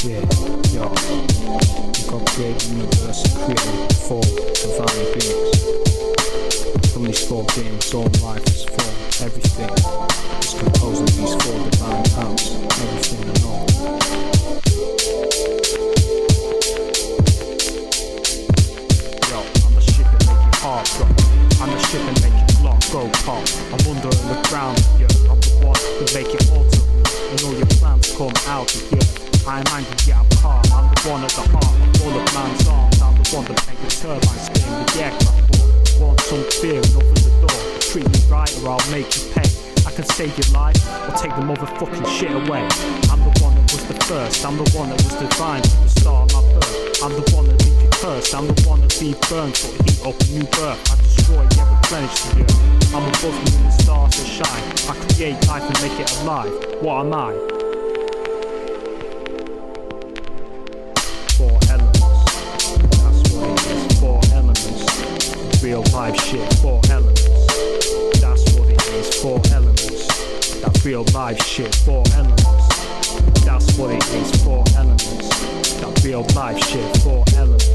Yeah, yo. God created the universe and created four divine beings. From these four beings, all life is formed. Everything is composed of these four divine powers. Everything and all. Yo, I'm the ship that make your heart drop. I'm the ship that make your block go pop. I'm under the ground, yo. I'm the one that make it auto. And all your plans come out of you. I'm angry, yeah, I'm calm. I'm the one at the heart of all of man's arms. I'm the one that make the turbine spin with the aircraft board. Want some fear and open the door. Treat me right or I'll make you pay. I can save your life or take the motherfucking shit away. I'm the one that was the first. I'm the one that was divine from the start of my birth. I'm the one that leave you cursed. I'm the one that leave burned for heat up a new birth. I destroy, yeah, replenish the earth. I'm above you and the stars that shine. I create life and make it alive. What am I? Four elements. That's what it is. Four elements. Real life shit. Four elements. That's what it is. Four elements. That real life shit. Four elements. That's what it is. Four elements. That real life shit. Four elements.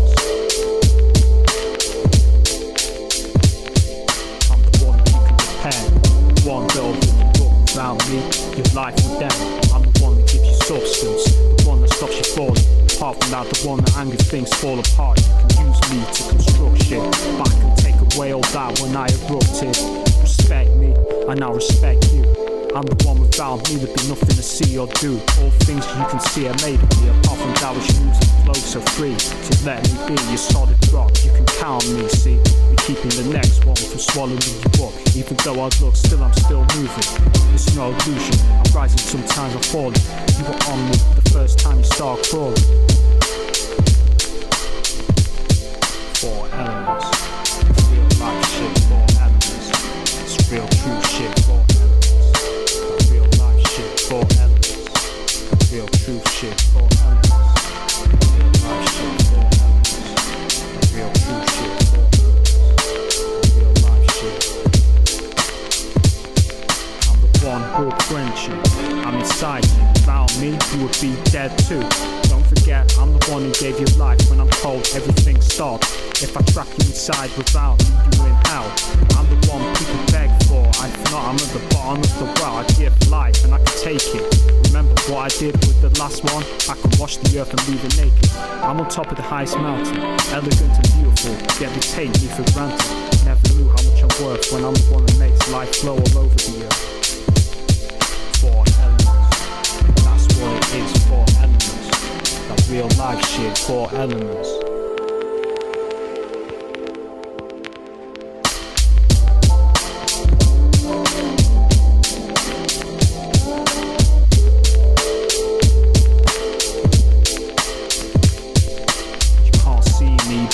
I'm the one that you can depend. The one that'll lift you up without me. Your life will down. I'm the one that gives you substance. The one that stops you falling. Apart from that, the one that angry things fall apart. You can use me to construct shit, but I can take away all that when I erupted. Respect me, and I'll respect you. I'm the one without me, there'd be nothing to see or do. All things you can see are made of me. Apart from that, which moves and flows so free. So let me be your solid rock. You can count on me, see. You're keeping the next one from swallowing you up. Even though I look still, I'm still moving. It's no illusion. I'm rising, sometimes I'm falling. You were on me the first time you start crawling. Four elements. Real life shit. Four elements. It's real true shit. Four elements. Real life shit. Four elements. Real true shit. Four elements. Real life shit. Four elements. Real true shit. Four elements. Real life shit. I'm the one who'll quench you. I'm inside you. Without me, you would be dead too. Don't forget, I'm the one who gave you life. When I'm cold, everything stops. If I trap you inside without me, you in hell. I'm the one people beg for. If not, I'm at the bottom of the well. I give life and I can take it. Remember what I did with the last one? I can wash the earth and leave it naked. I'm on top of the highest mountain, elegant and beautiful, yet they take me for granted. Never knew how much I'm worth when I'm the one that makes life flow all over the earth. Four elements. That's what it is. Four elements. That real life shit. Four elements.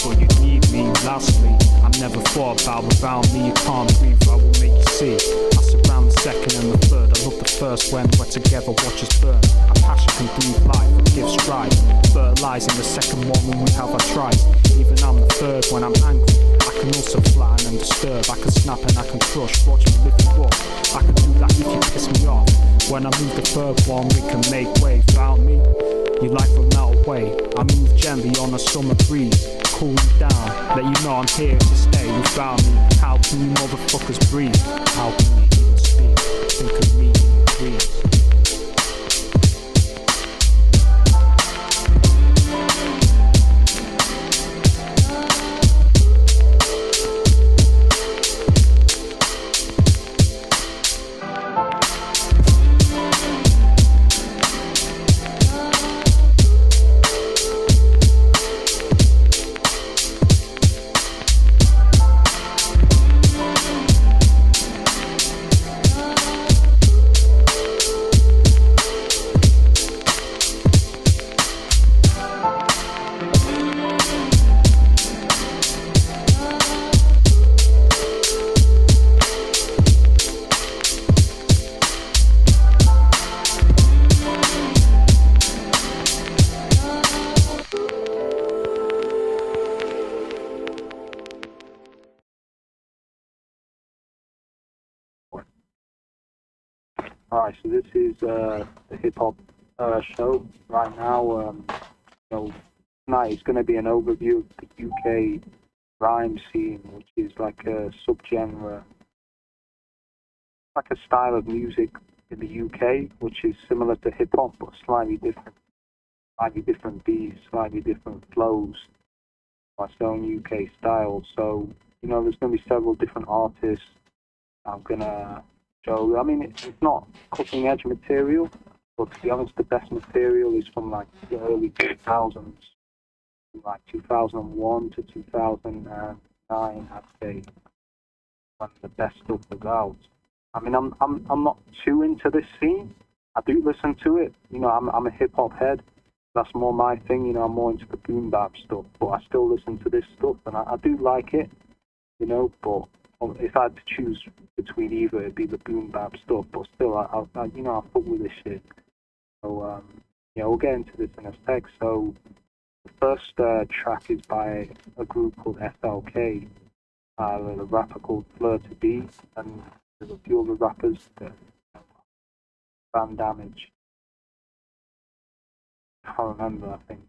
But you need me. Lastly, I never thought about without me you can't breathe. I will make you see. I surround the second and the third. I love the first when we're together, watch us burn. Our passion can breathe life and give strife. Fertilizing the second one when we have our tries. Even I'm the third when I'm angry. I can also flatten and disturb. I can snap and I can crush. Watch me lift you up. I can do that if you piss me off. When I move the third one, we can make way. Without me, your life will melt away. I move gently on a summer breeze. Cool you down, let you know I'm here to stay. Without me, how can you motherfuckers breathe? How can you even speak? Think of me in your dreams. Alright, so this is the hip hop show right now. So tonight is going to be an overview of the UK rhyme scene, which is like a subgenre, like a style of music in the UK, which is similar to hip hop but slightly different beats, slightly different flows, its own UK style. So there's going to be several different artists. I'm gonna show. I mean, it's not cutting edge material, but to be honest, the best material is from like the early 2000s, like 2001 to 2009, I'd say, when the best stuff was out. I mean, I'm not too into this scene. I do listen to it. I'm a hip hop head. That's more my thing. I'm more into the boom bap stuff, but I still listen to this stuff, and I do like it. But if I had to choose between either, it'd be the boom bap stuff. But still, I fuck with this shit. So we'll get into this in a sec. So the first track is by a group called FLK, with a rapper called Thunder R.T, and there's a few other rappers that Van Damage. I can't remember, I think.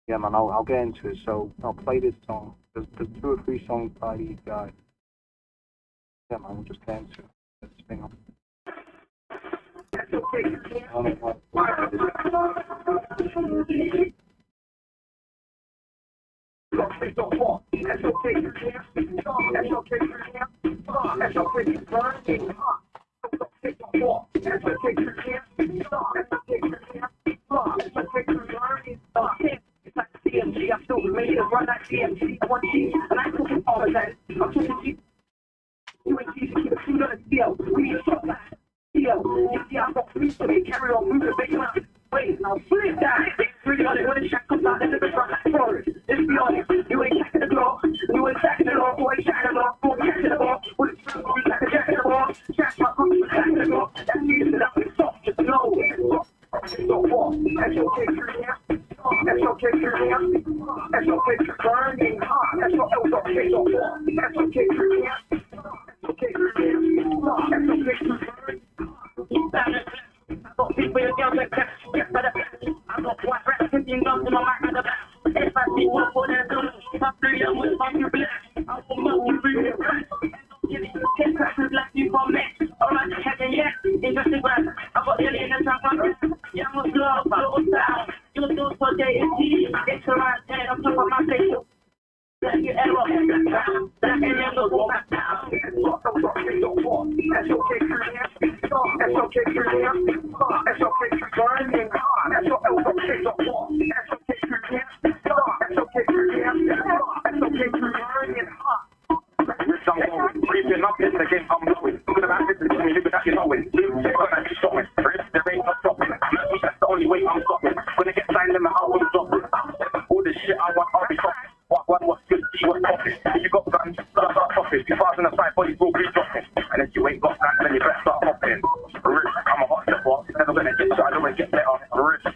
Yeah, man, I'll get into it. So I'll play this song. There's 2 or 3 songs by these guys. Yeah, man, we'll just get into it. Let's spin up. I still made it run that CMC. I want cheese, and I cook it all the time. I'm talking cheese. You ain't cheese, keep it food on the deal. We need a shot back. Deal. You see, I've got food to make, carry on moving, big enough. Wait, now flip that. Really on it when the shack comes out, then the bitch runs like forest. Let's be honest, you ain't checking the block. You ain't checking the block, boy, checking the block, boy, checking the block. With a strap, we like a jack in the block. Jack my group, we checking the block. That's using that with soft, just know it. So what? That's your picture here. That's your picture here. That's your picture burning hot. That's your picture. That's your picture here. That's your picture here. That's your picture burning. I got people in the girls like that. Yes, but I got white rats 15 guns in my back at the back. If I see one for their gun, if I free them with my new black, I will melt you through your breath. Give it 10 crashes like you from me. Alright, checking yet. Interesting breath. I got the alien and trap my breath. Yeah, I'm a glove, a little style. You're doing for J&T. It's the right head, I'm talking about my face. Let you error. That can never go back down. That's your picture here. That's your picture here. That's your picture burning hot. That's your picture. That's your picture here. That's your picture here. That's your picture burning hot. Rich, I'm going. Breathing up, it's the game I'm going. Look at that, this is me, look at that, you're knowing. They're gonna be stopping. Rich, there ain't no stopping. That's the only way I'm stopping. When they get signed in the house, I'm stopping. All this shit I want, I'll be stopping. What's good, what's popping? You got guns, start popping. 2005, bodies will be dropping. And if you ain't got guns, then you better start popping. Rich, I'm a hot step, bro. Never gonna get shot, I don't wanna get better. Rich, I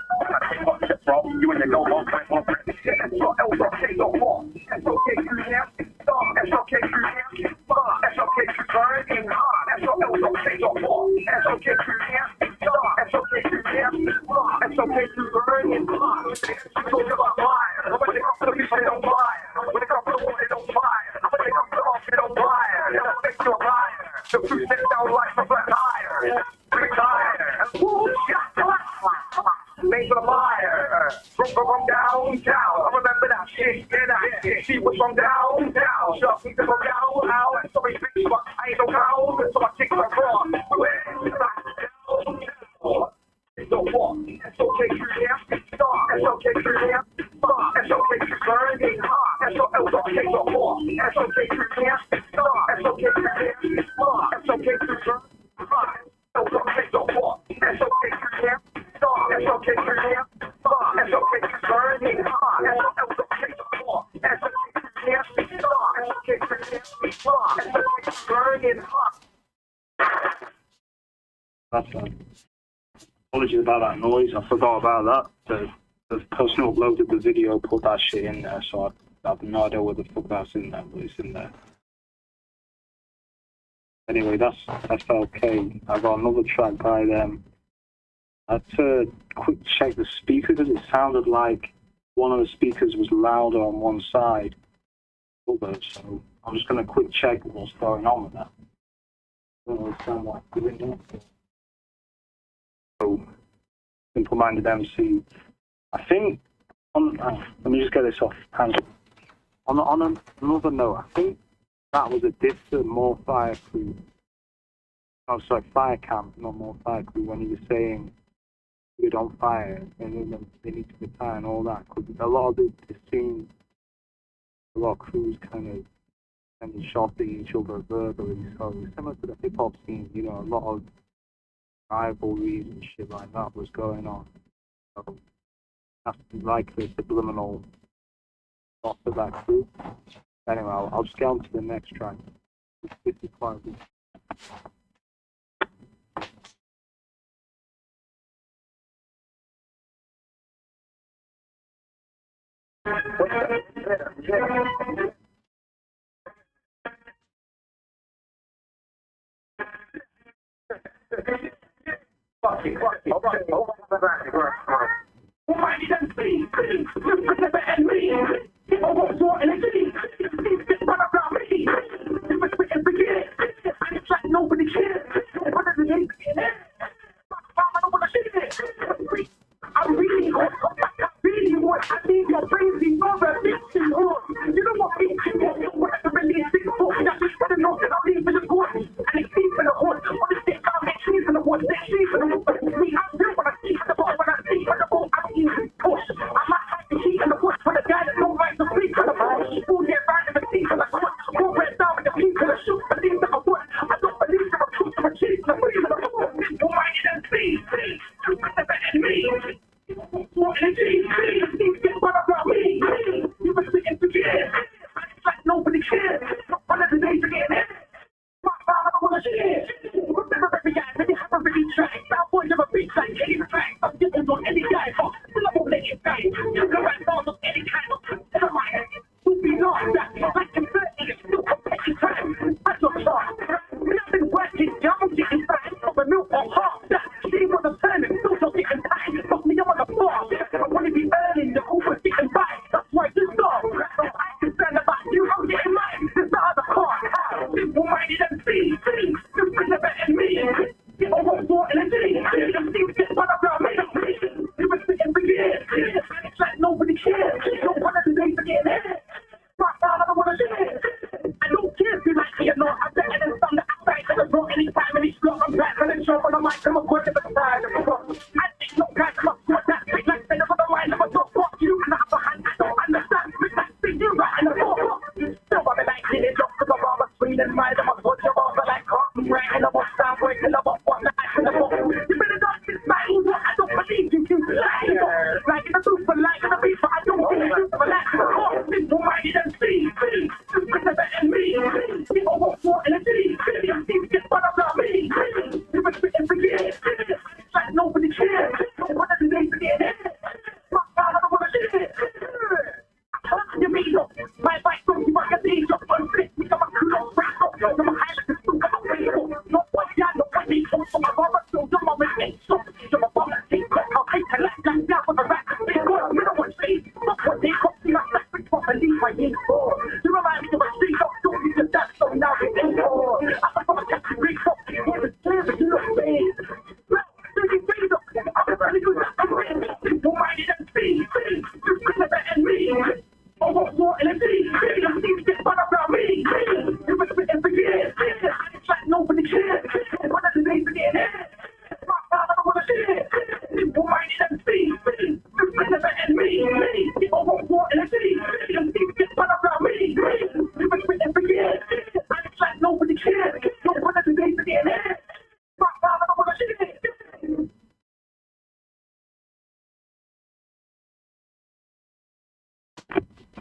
take hot step, bro. You and your girl, don't fight one friend. That's your L-Rock, take your war. That's okay through here. That's okay through here. That's okay through burning hard. That's your L-Rock, take your war. That's okay through here. That's okay through here. That's okay through burning hard. Talk about fire. When it comes to the beach, they don't fire. When it comes to the water, they don't fire. When it comes to the off, they don't fire. They don't make you a liar. The fruit sits down like a flat tire. Retire. Woo, made for the fire. From downtown. I remember that shit. Yeah, that shit. She was from downtown. Shut me from down. Out. Sorry, bitch, but I ain't no cow. So I take my bra. It's so what? That's okay through here. That's okay through here. That's okay through burning hot. That's okay through what? That's okay through here. That's okay through here. That's okay through burning hot. That's okay through what? That's okay through here. That's okay through here. That's okay through burning hot. That's okay through what? That's okay through here. That's okay through here. That's okay through burning hot. That's fine. Apologies about that noise. I forgot about that. The person who uploaded the video put that shit in there, so I have no idea what the fuck that's in there, but it's in there. Anyway, that's okay. I got another track by them I had to quick check the speaker because it sounded like one of the speakers was louder on one side. So I'm just going to quick check what's going on with that. I don't know what it sounds like doing it. So, simple-minded MC. I think, let me just get this off hand. On another note, I think that was a diss to More Fire Crew. Oh, sorry, Fire Camp, not More Fire Crew, when he was saying you're on fire and they need to retire and all that. Because a lot of the scene, a lot of crews kind of shotting each other verbally. So similar to the hip hop scene, you know, a lot of rivalries and shit like that was going on. So that's likely subliminal thought of that crew. Anyway, I'll just get on to the next track. This is quite good.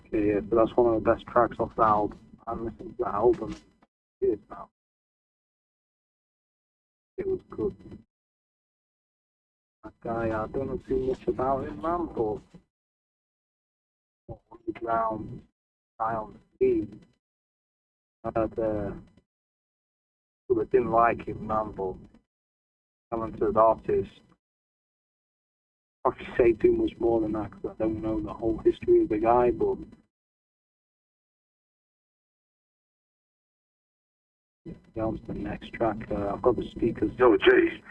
Okay, yeah, so that's one of the best tracks off the album. I'm listening to the album in years now. It was good. That guy, I don't know too much about him, man, but underground style scene. I heard people that didn't like him, man, but talented artist. probably say too much more than that because I don't know the whole history of the guy, but yeah, on to the next track. I've got the speakers. Yo, Jay,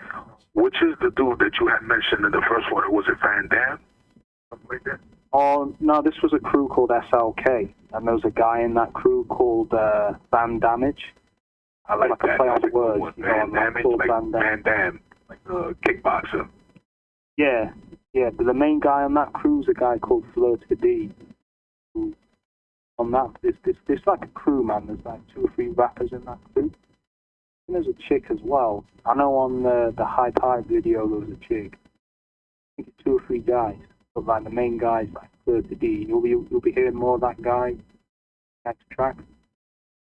which is the dude that you had mentioned in the first one? Was it Van Damme? Something like that? Oh, no, this was a crew called SLK, and there was a guy in that crew called Van Damage. I like that. A play on words. Van Damage, like Van Damme, like the kickboxer. Yeah, but the main guy on that crew is a guy called Thunder R.T. On that, there's like a crew, man. There's like 2 or 3 rappers in that crew. And there's a chick as well. I know on the Hype video there was a chick. I think it's 2 or 3 guys. But like the main guy's like Thunder R.T. You'll be hearing more of that guy next track.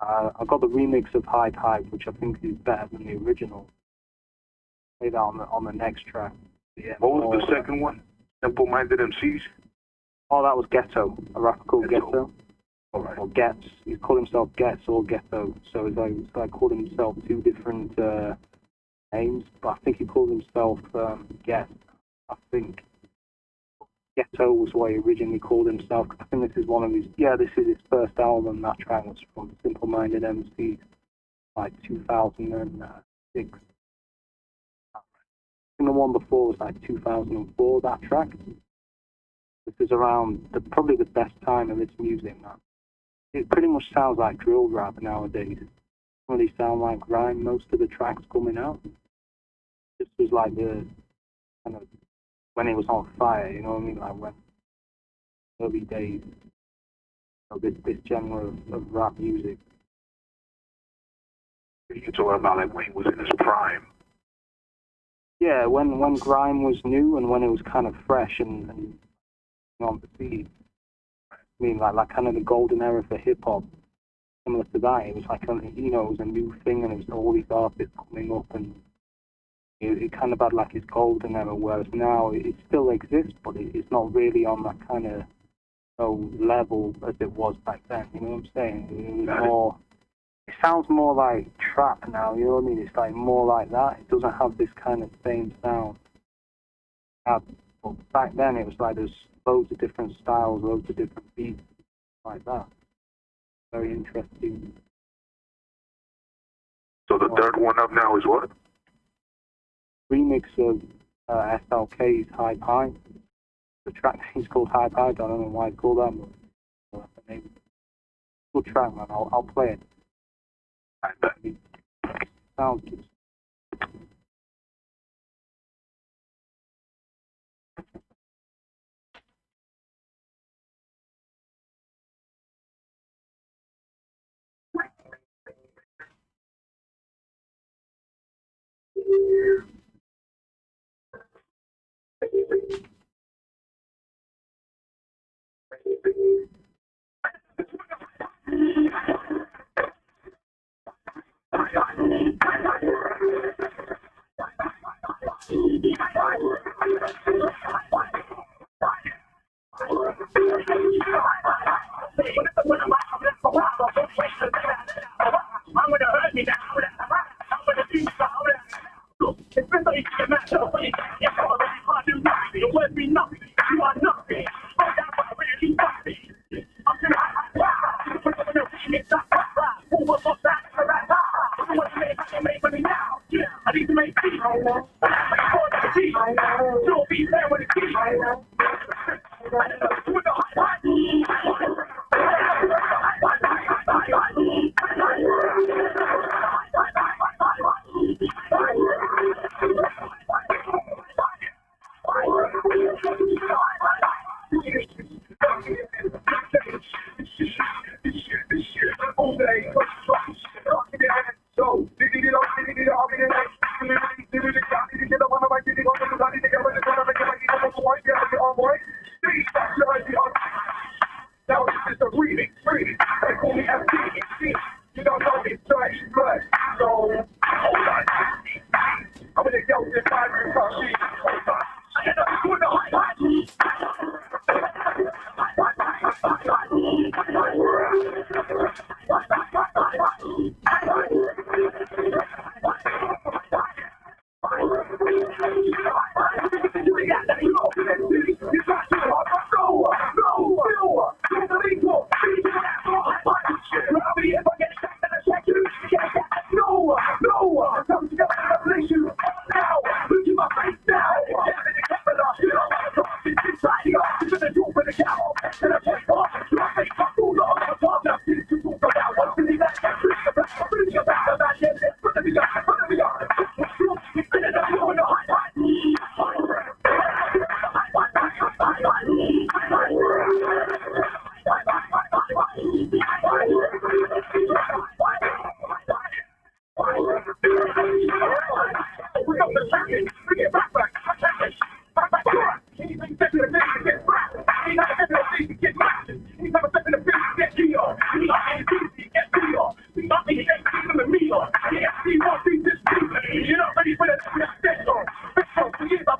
I got the remix of Hype, which I think is better than the original. Play that on the next track. Yeah, what was the second one? Simple Minded MCs? Oh, that was Ghetto. A rapper called Ghetto. All right. Or Gets. He called himself Gets or Ghetto. So it's like called himself 2 different names. But I think he called himself Gets. I think Ghetto was what he originally called himself. I think this is one of his. Yeah, this is his first album. That track was from Simple Minded MC, like 2006. And the one before was like 2004. That track. This is around probably the best time of its music, man. It pretty much sounds like drill rap nowadays. It doesn't really sound like grime. Most of the tracks coming out. This was like the kind of when it was on fire, you know what I mean? Like when early days of this genre of rap music. You're talking about like when he was in his prime. Yeah, when grime was new and when it was kind of fresh and on the scene. I mean, like kind of the golden era for hip hop. Similar to that, it was like it was a new thing, and it was all these artists coming up, and it kind of had like its golden era. Whereas now it still exists, but it's not really on that kind of level as it was back then. You know what I'm saying? It was more. It sounds more like trap now. You know what I mean? It's like more like that. It doesn't have this kind of same sound. But back then it was like there's loads of different styles, loads of different beats, like that. Very interesting. So the third one up now is what? Remix of SLK's Hype. The track is called Hype. I don't know why it's called that, but that's the name. Good track, man. I'll play it. Sounds good.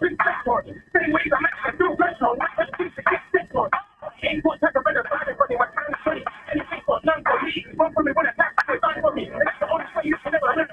been set for. Same ways I'm actually through retro. Like a piece to get set for. Ain't what type of better side for me, what kind of funny. Anything for none for me. Run for me when it's not designed for me. And that's the only way you can ever live.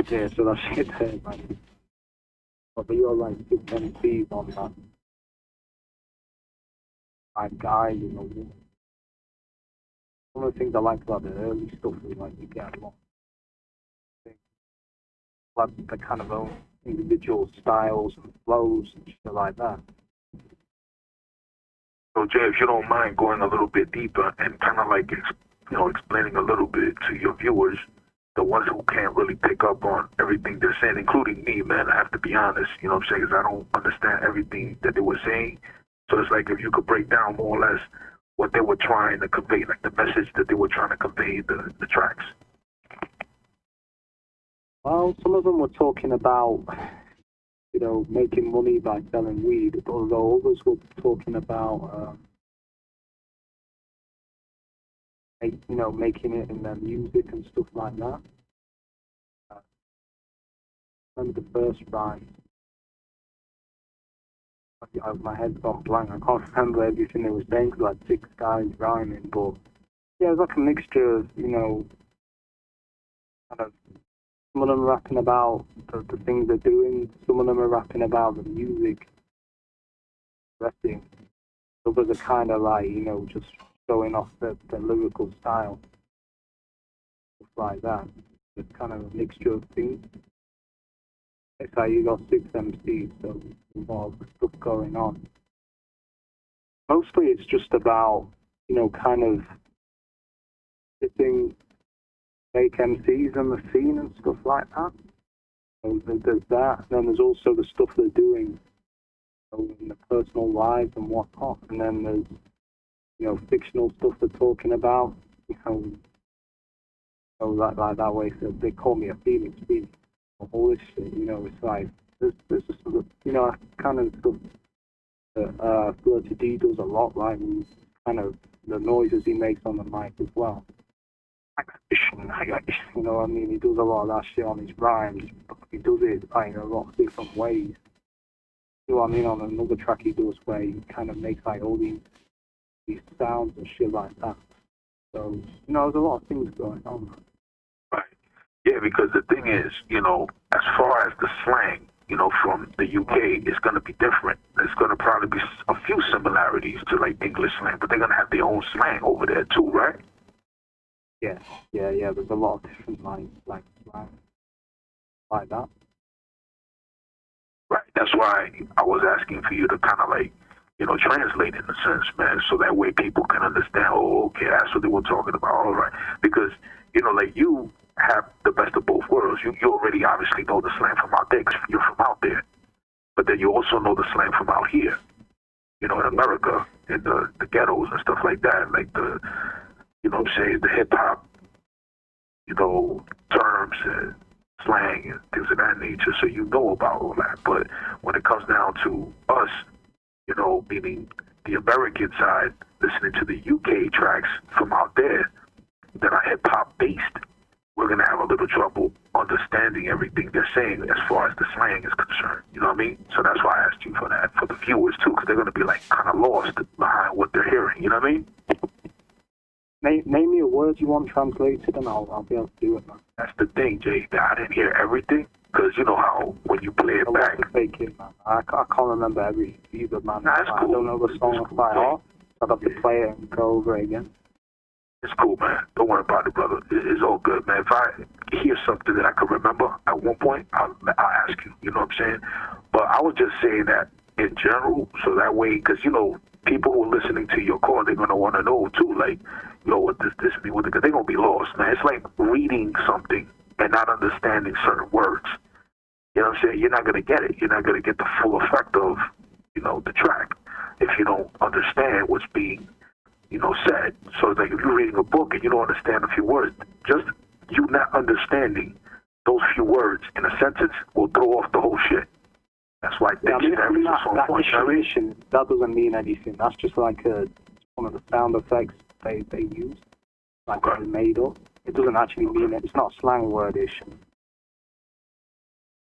Yeah, so that's it there, man. But you're like big MCs on that. Like guy, you know. One of the things I like about the early stuff is like you get a lot of things. Like the kind of own individual styles and flows and shit like that. So Jay, if you don't mind going a little bit deeper and kind of like explaining a little bit to your viewers, the ones who can't really pick up on everything they're saying, including me, man, I have to be honest, you know what I'm saying, because I don't understand everything that they were saying. So it's like if you could break down more or less what they were trying to convey, like the message that they were trying to convey, the tracks. Well, some of them were talking about, you know, making money by selling weed, although others were talking about, you know, making it in their music and stuff like that. I remember the first rhyme. My head's gone blank. I can't remember everything they were saying because I had 6 guys rhyming, but yeah, it was like a mixture of, you know, kind of, some of them rapping about the things they're doing, some of them are rapping about the music, rapping. Others are kind of like, you know, just showing off the lyrical style, stuff like that. It's kind of a mixture of things. It's like you got 6 MCs, so there's a lot of stuff going on. Mostly it's just about, you know, kind of hitting fake MCs on the scene and stuff like that. So there's that, and then there's also the stuff they're doing, you know, in their personal lives and whatnot, and then there's, you know, fictional stuff they're talking about, you know, like that way. So they call me a Phoenix Beat, all this shit, you know. It's like there's just sort of, you know, kind of stuff that Flirty D does a lot, right? And kind of the noises he makes on the mic as well. You know what I mean? He does a lot of that shit on his rhymes, but he does it like in a lot of different ways. You know what I mean? On another track he does where he kind of makes like all these sounds and shit like that. So, you know, there's a lot of things going on. Right. Yeah, because the thing is, you know, as far as the slang, you know, from the UK, it's going to be different. There's going to probably be a few similarities to like English slang, but they're going to have their own slang over there too, right? Yeah. There's a lot of different like slang like that. Right. That's why I was asking for you to kind of like, you know, translate in a sense, man, so that way people can understand, oh, okay, that's what they were talking about, all right. Because, you know, like you have the best of both worlds. You already obviously know the slang from out there because you're from out there. But then you also know the slang from out here, you know, in America, in the ghettos and stuff like that, like the, you know what I'm saying, the hip-hop, you know, terms and slang and things of that nature, so you know about all that. But when it comes down to us, you know, meaning the American side, listening to the UK tracks from out there that are hip-hop based, we're going to have a little trouble understanding everything they're saying as far as the slang is concerned. You know what I mean? So that's why I asked you for that, for the viewers too, because they're going to be like kind of lost behind what they're hearing. You know what I mean? Name me a word you want translated and I'll be able to do it, man. That's the thing, Jay. That I didn't hear everything, because you know how when you play it A back. lot to take in, man. I can't remember every either, man. Nah, it's I cool. don't know the song off by heart. I'd have to play it and go over it again. It's cool, man. Don't worry about it, brother. It's all good, man. If I hear something that I can remember at one point, I'll ask you. You know what I'm saying? But I was just saying that in general, so that way, because, you know, people who are listening to your call, they're going to want to know, too, like, you know, what does this mean? Because they're going to be lost, man. It's like reading something and not understanding certain words. You know what I'm saying? You're not going to get it. You're not going to get the full effect of, you know, the track if you don't understand what's being, you know, said. So it's like if you're reading a book and you don't understand a few words, just you not understanding those few words in a sentence will throw off the whole shit. That's why dictionaries are so important. That doesn't mean anything. That's just like one of the sound effects they use, like Okay. they made up. It doesn't actually mean it. It's not a slang word issue.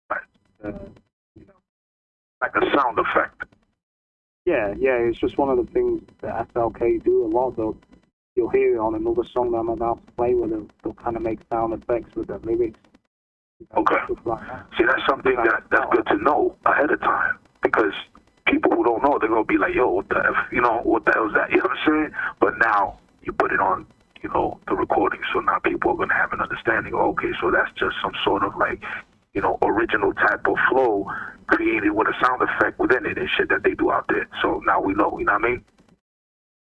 Right. You know. Like a sound effect. Yeah, it's just one of the things that SLK do a lot. You'll hear it on another song that I'm about to play where they'll kind of make sound effects with the lyrics. You know, Okay. stuff like that. See, that's something that's good to know ahead of time, because people who don't know, they're going to be like, yo, what the F, you know, what the hell is that? You know what I'm saying? But now you put it on, you know, the recording, so now people are going to have an understanding. Okay, so that's just some sort of like, you know, original type of flow created with a sound effect within it and shit that they do out there. So now we know, you know what I mean?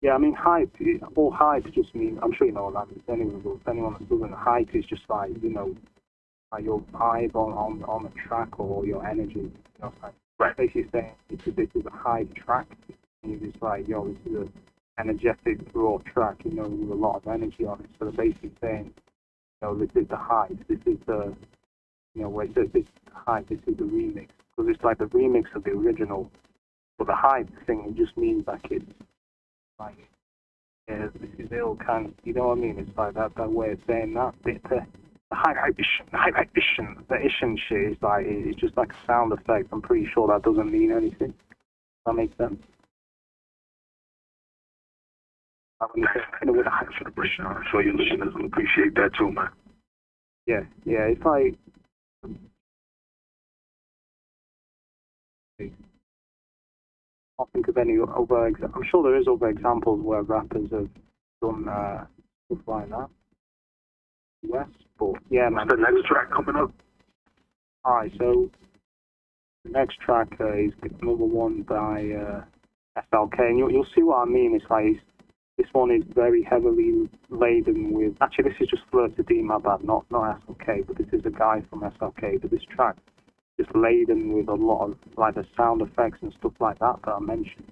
Yeah, I mean, hype just means, I'm sure you know what that means anyway, but if anyone that doesn't, hype is just like, you know, like your vibe on the track or your energy. You know, like Right. basically saying this is a hype track. And you're just like, yo, this is an energetic, raw track, you know, with a lot of energy on it. So they're basically saying, you know, this is the hype, this is the, you know, where it says this is the hype, this is the remix. Because it's like the remix of the original. But the hype thing, it just means like it's like, yeah, this is ill kind of, you know what I mean? It's like that way of saying that. The the ishin shit is like, it's just like a sound effect. I'm pretty sure that doesn't mean anything. Does that make sense? Like when you say, you know, with the hype, I'm sure your listeners will appreciate that too, man. yeah, it's like, I can't think of any other I'm sure there is other examples where rappers have done stuff like that. Yes, but yeah, man. What's the next track coming up? Alright, so the next track is another one by SLK, and you'll see what I mean. It's like this one is very heavily laden with. Actually, this is just Fleur to D, my bad, not SLK, but this is a guy from SLK. But this track is laden with a lot of like the sound effects and stuff like that I mentioned.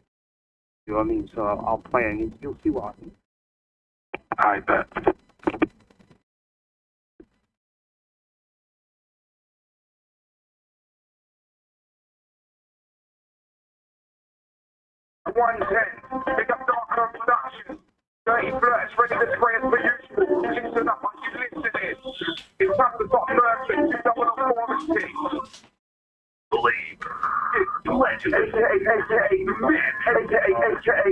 You know what I mean? So I'll play it, and you'll see what I mean. I bet. One ten, big up Dark Production. Dirty flirts ready to spray us for you. Listen up, you listening. It's time to stop flirting. You don't want to form a Blade. It's legend, a.k.a. the man, a.k.a.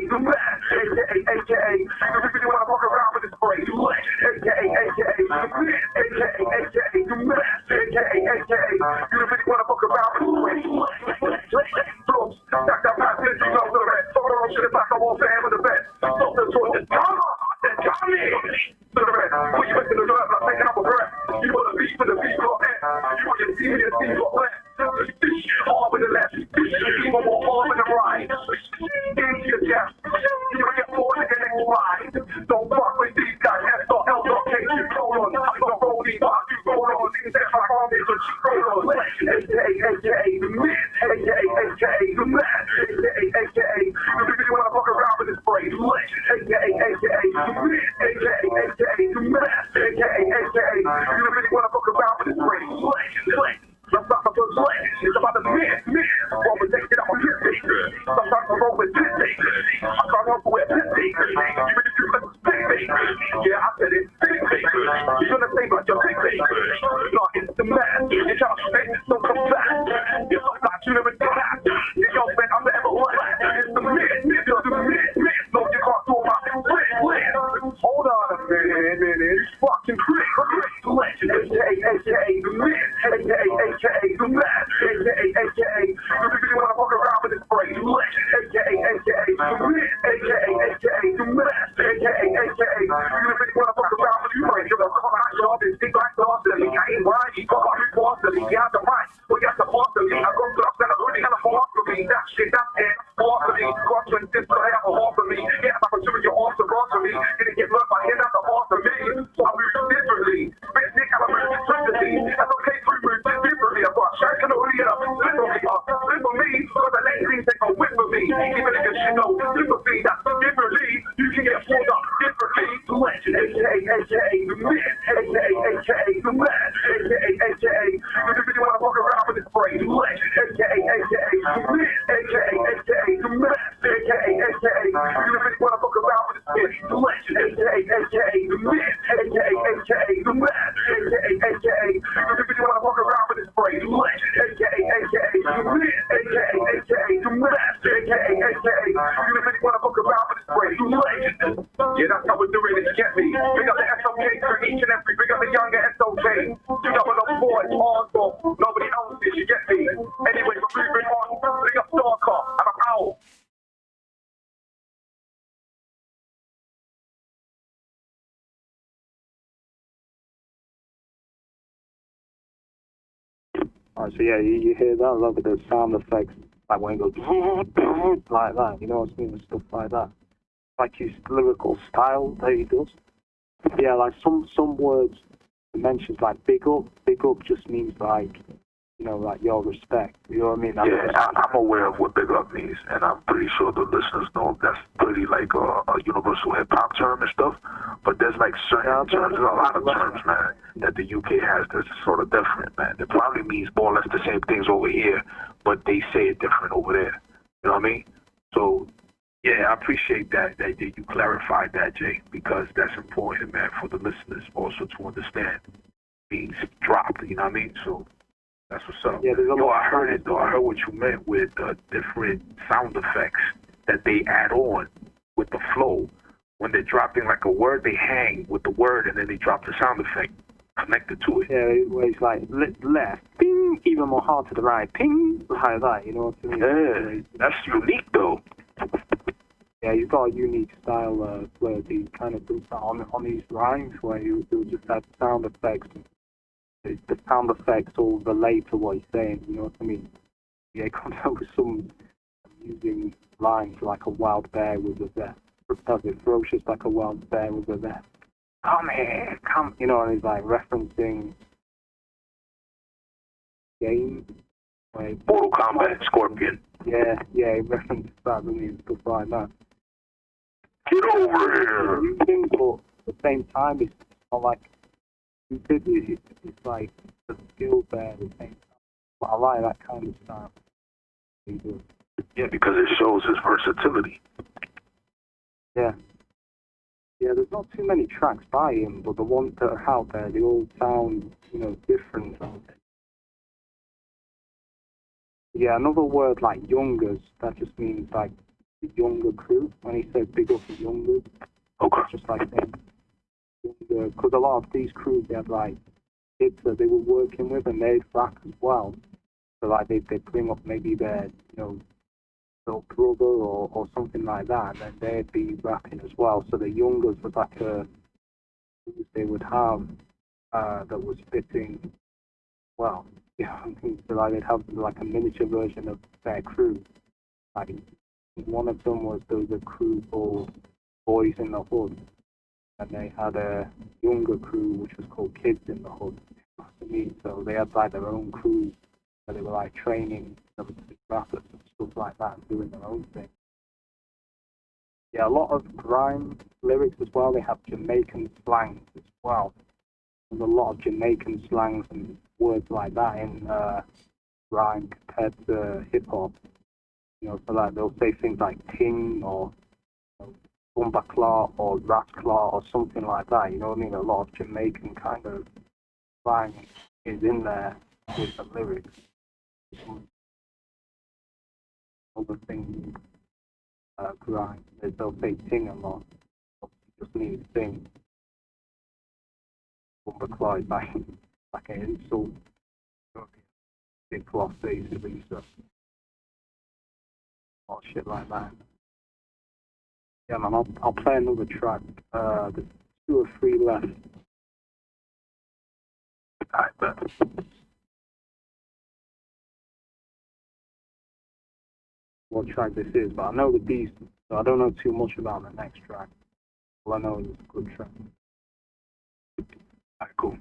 the man, a.k.a. You really wanna walk around with this brain, legend, a.k.a. the man, a.k.a. the man, a.k.a. You really wanna walk around with this brain, legend. Stack that pass in, you know the rest. Throw the shit back, I won't say him in the bed. Stop the choice, it's Johnny! To the rest, put you into the dirt, like taking up a breath. You wanna beat for the beat, your head. You want to see me and see your left. This shit hard with the left. This shit even more hard with the right. Into your chest. You wanna get forward to the next ride. Don't fuck with these guys. S.L.K. you roll on. I don't roll these bars, you roll on. These that my armies are cheap roll on. A.k.a. the man. A.k.a. the man. A.k.a. You really wanna fuck around with this phrase. A.k.a. the man. A.k.a. the man. A.k.a. you really wanna fuck around with this phrase. Let's not the first leg. It's about the man. Roll with taking out my piss. Sometimes I roll with piss. I can't help with piss. You really do like big. Yeah, I said it. Big. You're gonna say about your big. No, it's the man. You're trying to say don't come back. You're sometimes you never get out. You're your man, I'm the everlast. It's the man. You're the man. No, you can't do my plan. Hold on a minute. You fucking prick. Legend. A.k.a. the man. A.k.a. the man. A.k.a. you really wanna walk around with this phrase. Legend. A.k.a. the man. A.k.a. the man. A.k.a. you really wanna walk around with this phrase. You're the come out, y'all. This big black dog to me. I ain't lying. You go out, you boss to me. You have the mind. We got the boss to me. I go to the center, really have a boss for me. That shit, that's it. Boss for me. Crossing this, but I have a horse for me. Yeah, I'm assuming you're also wrong for me. Didn't get love by hand, that's a horse for me. So I move differently. Bitch, Nick, I'm a move differently. That's okay, three moves differently. I've got shirt and only up. Flip for me, because the lane things they go whip for me. Even if it's shit, no, flip for me. That's differently. You can get pulled up differently. Legend, a.k.a. the man. A.k.a. the man. A.k.a. you really wanna walk around with this phrase. Legend, a.k.a. the man. A.k.a. the man. A.k.a. you really wanna walk around with this phrase. Legend, a.k.a. the man. A.k.a. the man. A.k.a. you really wanna walk around with this phrase. Legend, a.k.a. the man. A.k.a. the man. A.k.a. you really wanna walk around with this phrase. Legend. Yeah, that's how we're doing it. You get me? Big up the SOK for each and every. Big up the younger SOK. You got one of boys, hardcore. Nobody owns this. You get me? Anyway, we're moving on. Big up Stalker. And I'm out. Alright, so yeah, you hear that? Look at the sound effects, like when it goes like that, you know what I mean, and stuff like that. Like his lyrical style that he does. Yeah, like some words he mentions, like big up just means like, you know, like your respect. You know what I mean? I'm aware of what big up means, and I'm pretty sure the listeners know that's pretty like a universal hip hop term and stuff. But there's like certain terms, there's a lot of terms, man, that the UK has that's sort of different, man. It probably means more or less the same things over here, but they say it different over there. You know what I mean? So, yeah, I appreciate that you clarified that, Jay, because that's important, man, for the listeners also to understand. Means dropped, you know what I mean? So that's what's up. Yeah, I heard it though. I heard what you meant with different sound effects that they add on with the flow. When they're dropping like a word, they hang with the word and then they drop the sound effect connected to it. Yeah, where it's like left, ping, even more hard to the right, ping, like that, you know what I mean? Yeah, that's unique though. Yeah, he's got a unique style where he kind of does that on these rhymes where he'll just have sound effects. The sound effects all relate to what he's saying, you know what I mean? Yeah, he comes out with some amusing lines like a wild bear with a vest. Ferocious like a wild bear with a vest. Come here, come, you know, and he's like referencing game. Mortal Kombat, Scorpion. Yeah, he references that, doesn't he, and stuff like that. Get over here! But at the same time, it's not like it's like the skill there at the same time. But I like that kind of style. Yeah, because it shows his versatility. Yeah, there's not too many tracks by him, but the ones that are out there, they all sound, you know, different. Yeah, another word like youngers, that just means like the younger crew. When he said big up the youngers, Okay. it's just like saying younger, because a lot of these crews, they had like kids that they were working with and they'd rap as well. So like they'd bring up maybe their, little brother or something like that, and then they'd be rapping as well. So the youngers was like a they would have that was fitting well. Yeah, I think so like they'd have like a miniature version of their crew. Like one of them there was a crew called Boys in the Hood, and they had a younger crew which was called Kids in the Hood. So they had like their own crew where they were like training them to be rappers and stuff like that and doing their own thing. Yeah, a lot of grime lyrics as well. They have Jamaican slangs as well. There's a lot of Jamaican slangs and words like that in grime compared to hip hop. So like they'll say things like ting or bumba claw or rat claw or something like that. You know what I mean? A lot of Jamaican kind of slang is in there with the lyrics. Other things, grime, they'll say ting a lot. You just mean thing. Bumba claw is like an insult. Big claw basically, so or shit like that. Yeah, man, I'll play another track. There's 2 or 3 left. I bet. What track this is, but I know the beast, so I don't know too much about the next track. All I know is it's a good track. Alright, cool.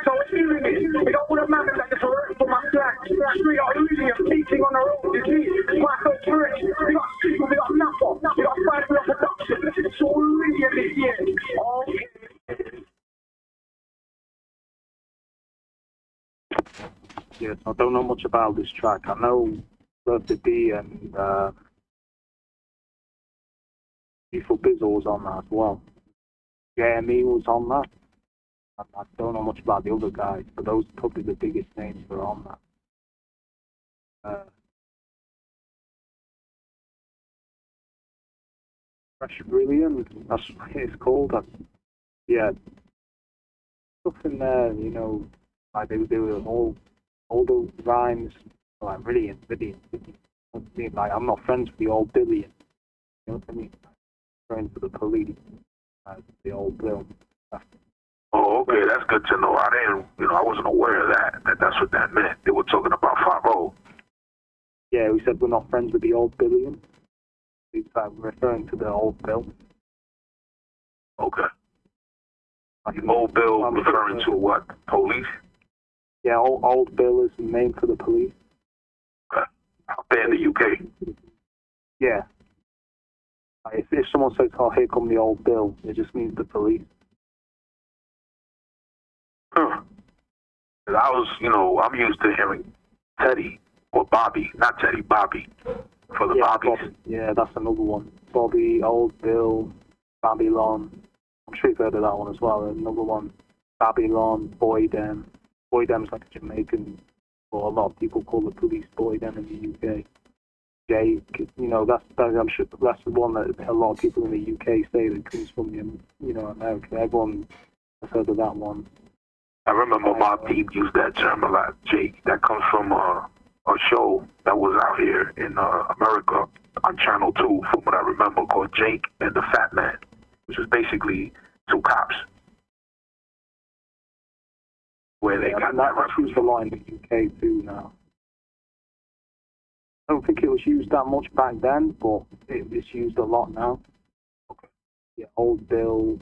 So we don't want a man that just works for my flag. Street art museum, teaching on the road, you see. Michael Church, we got Steve, we got Nappa, we got Five Wheel Production. It's all really this year. Yes, I don't know much about this track. I know Thunder D and Beautiful Bizzle was on that as well. JME was on that. I don't know much about the other guys, but those are probably the biggest names that are on that. Fresh Brilliant, that's what it's called. Yeah, stuff in there, you know, like they were all the rhymes, like brilliant. Like I'm not friends with the old billion. You know what I mean? Friends with the police, the old bill. Oh, okay, that's good to know. I wasn't aware of that. That's what that meant. They were talking about 5-0. Yeah, we said we're not friends with the old billion. He's referring to the old bill. Okay. Old Bill referring to what? Police? Yeah, old Bill is the name for the police. Okay. Out there in the UK. Yeah. If someone says, "Oh, here come the old Bill," it just means the police. Huh. 'Cause I'm used to hearing Teddy or Bobby, not Teddy, Bobby, for the Bobbies. Bobby. Yeah, that's another one. Bobby, Old Bill, Babylon. I'm sure you've heard of that one as well. Another one, Babylon, Boy Dem. Boy Dem's like a Jamaican, or a lot of people call the police Boy Dem in the UK. Jake, I'm sure that's the one that a lot of people in the UK say that comes from America. Everyone has heard of that one. I remember Mob Deep used that term a lot, Jake. That comes from a show that was out here in America on Channel 2, from what I remember, called Jake and the Fat Man, which is basically two cops. Where they got that's used a lot in the UK too now. I don't think it was used that much back then, but it's used a lot now. Okay. Yeah, Old Bill,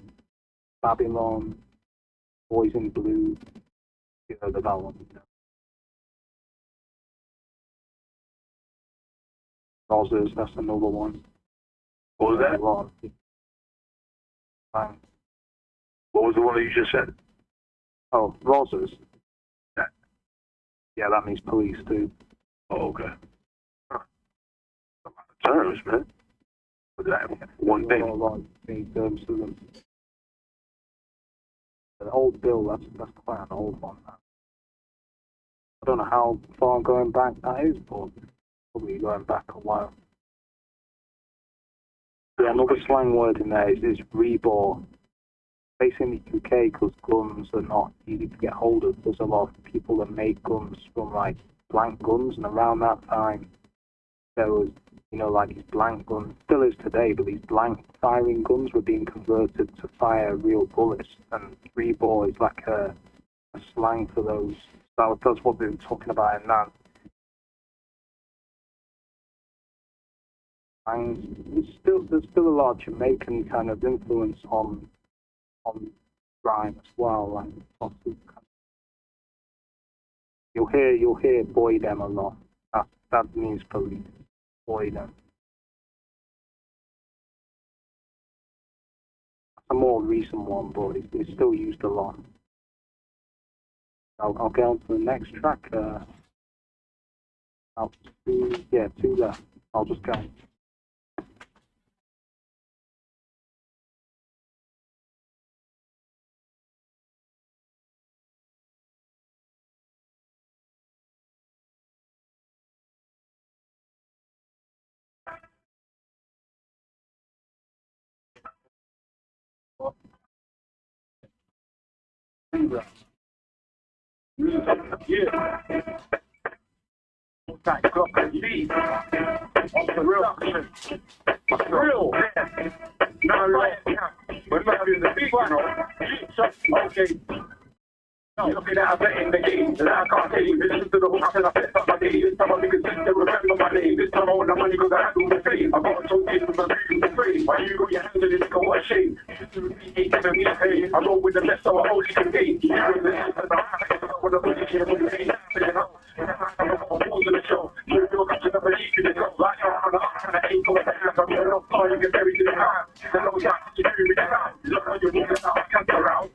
Babylon, Boys in Blue. You heard of that one? Roses, that's another one. What was that? What was the one that you just said? Oh, Roses. Yeah, that means police too. Oh, okay. Terms, man. But that one thing. A lot of terms to them. The Old Bill, that's quite an old one. I don't know how far going back that is, but probably going back a while. Yeah, another slang word in there is rebore. Based in the UK, because guns are not easy to get hold of. There's a lot of people that make guns from like blank guns, and around that time there was, like these blank guns, still is today, but these blank firing guns were being converted to fire real bullets, and rebore is like a slang for those. That's what they were talking about in that. And there's still a lot of Jamaican kind of influence on rhyme as well. Like you'll hear Boy Dem a lot. That means police. Boy Dem. A more recent one, but it's still used a lot. I'll get on to the next track. Two left. I'll just go. Yeah. That clock and lead. Real. No, right. We're not having the big one. Okay. You're looking at a bet in the game, and I can't tell you. Listen to the hook, I said I set up my day. This time I'm consistent, remember my name. This time I want the money because I handle the fame. I got a toll game from the beauty of free. Why you got your hands in it, nigga, what a shame. Ain't giving me a pay. I roll with the best, so I only can gain. You with the hands and the hands, with the booty here, with the pain. I'm in the show. You're catching up a leak in the go. Like I'm on the ain't going to hands. I'm going to fly, you get buried in the ground. There's no gas, you do with the ground. Look on your niggas, now I can't go around.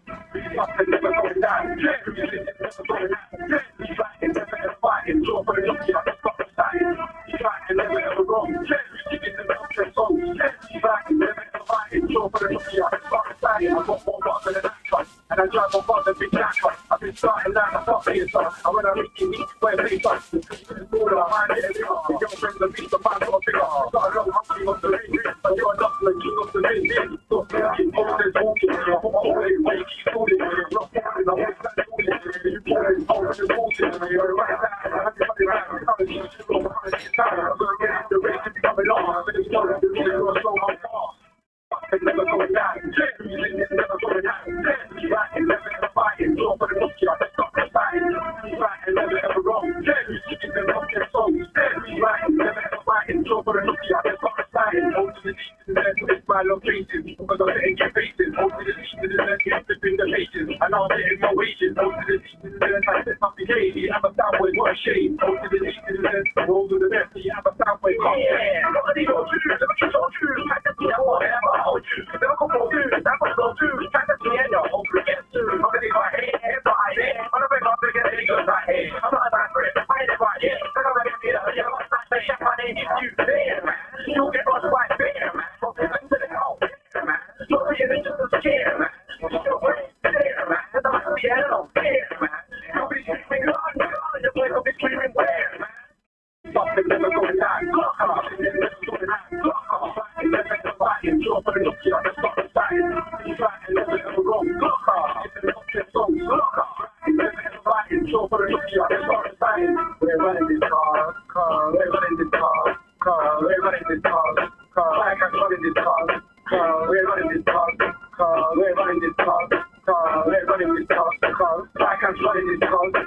Up and never going down. Yeah, never going down. Yeah, you fight and never ever fight. Draw for the lucky, I just got the side. You fight and never ever wrong. Yeah, you give it the milk song. Yeah, you fight and never ever fight. Draw for the lucky, I just got the side. I got more bucks than an action. And I drive my father big jack one. I've been starting now, I can't pay the son. And when I reach you, meet where they son. The border behind it, the girlfriend, the beast, the man, got a bigger. Got a long hungry of the ring. But you're a duck, like king of the ring. Stop me, I'm always walking. I'm always waiting, keep falling. You're not falling, I'm always falling. You falling, I'm always walking. You're right back, I'm running around. I'm coming to you, I'm coming to you. I'm going to get out the race and become a long. I'm going to slow, I'm going to slow, I'm fast. It's never going down. It's never going down. You fight and never ever fight. Draw for the lucky, I just got the side. You fight and never ever wrong. You sing the rock and songs. You fight and never ever fight. Draw for the lucky, I just got the side. Hold to the lead to the left, it's my location. Because I'm hitting your faces. Hold to the lead to the left, you flipping the faces. And I'm getting my wages. Hold to the lead to the left, I set up the gate. I'm a soundway, what a shame. Hold to the lead to the left, roll to the left, I'm a soundway. Yeah, nobody don't choose. Never choose or choose. I can see whatever. Never come for food, never go to. Try to see it, no, hopefully get soon. I'm gonna go ahead, but I did. I'm gonna bring up the get it good right here. I'm not a bad friend, I ain't right here. I'm gonna get it, yeah, I'm not saying my name is you there, man. You'll get lost right there, man. From the left to the cold, man. You're really just a scare, man. You're way there, man. I'm not the end of there, man. You'll be screaming, God, your place will be screaming where, man. Something never going down, lock off, never going down, lock off. Never ever fighting, draw for the lucky, I just got the side. You fight and never ever wrong, lock off. It's an option song, lock off. Never ever fighting, draw for the lucky, I just got the side. We're running this car, we're running this car, we're running this car, like I'm running this car, we're running this car, we're running this car, we're running this car, like I'm running this car.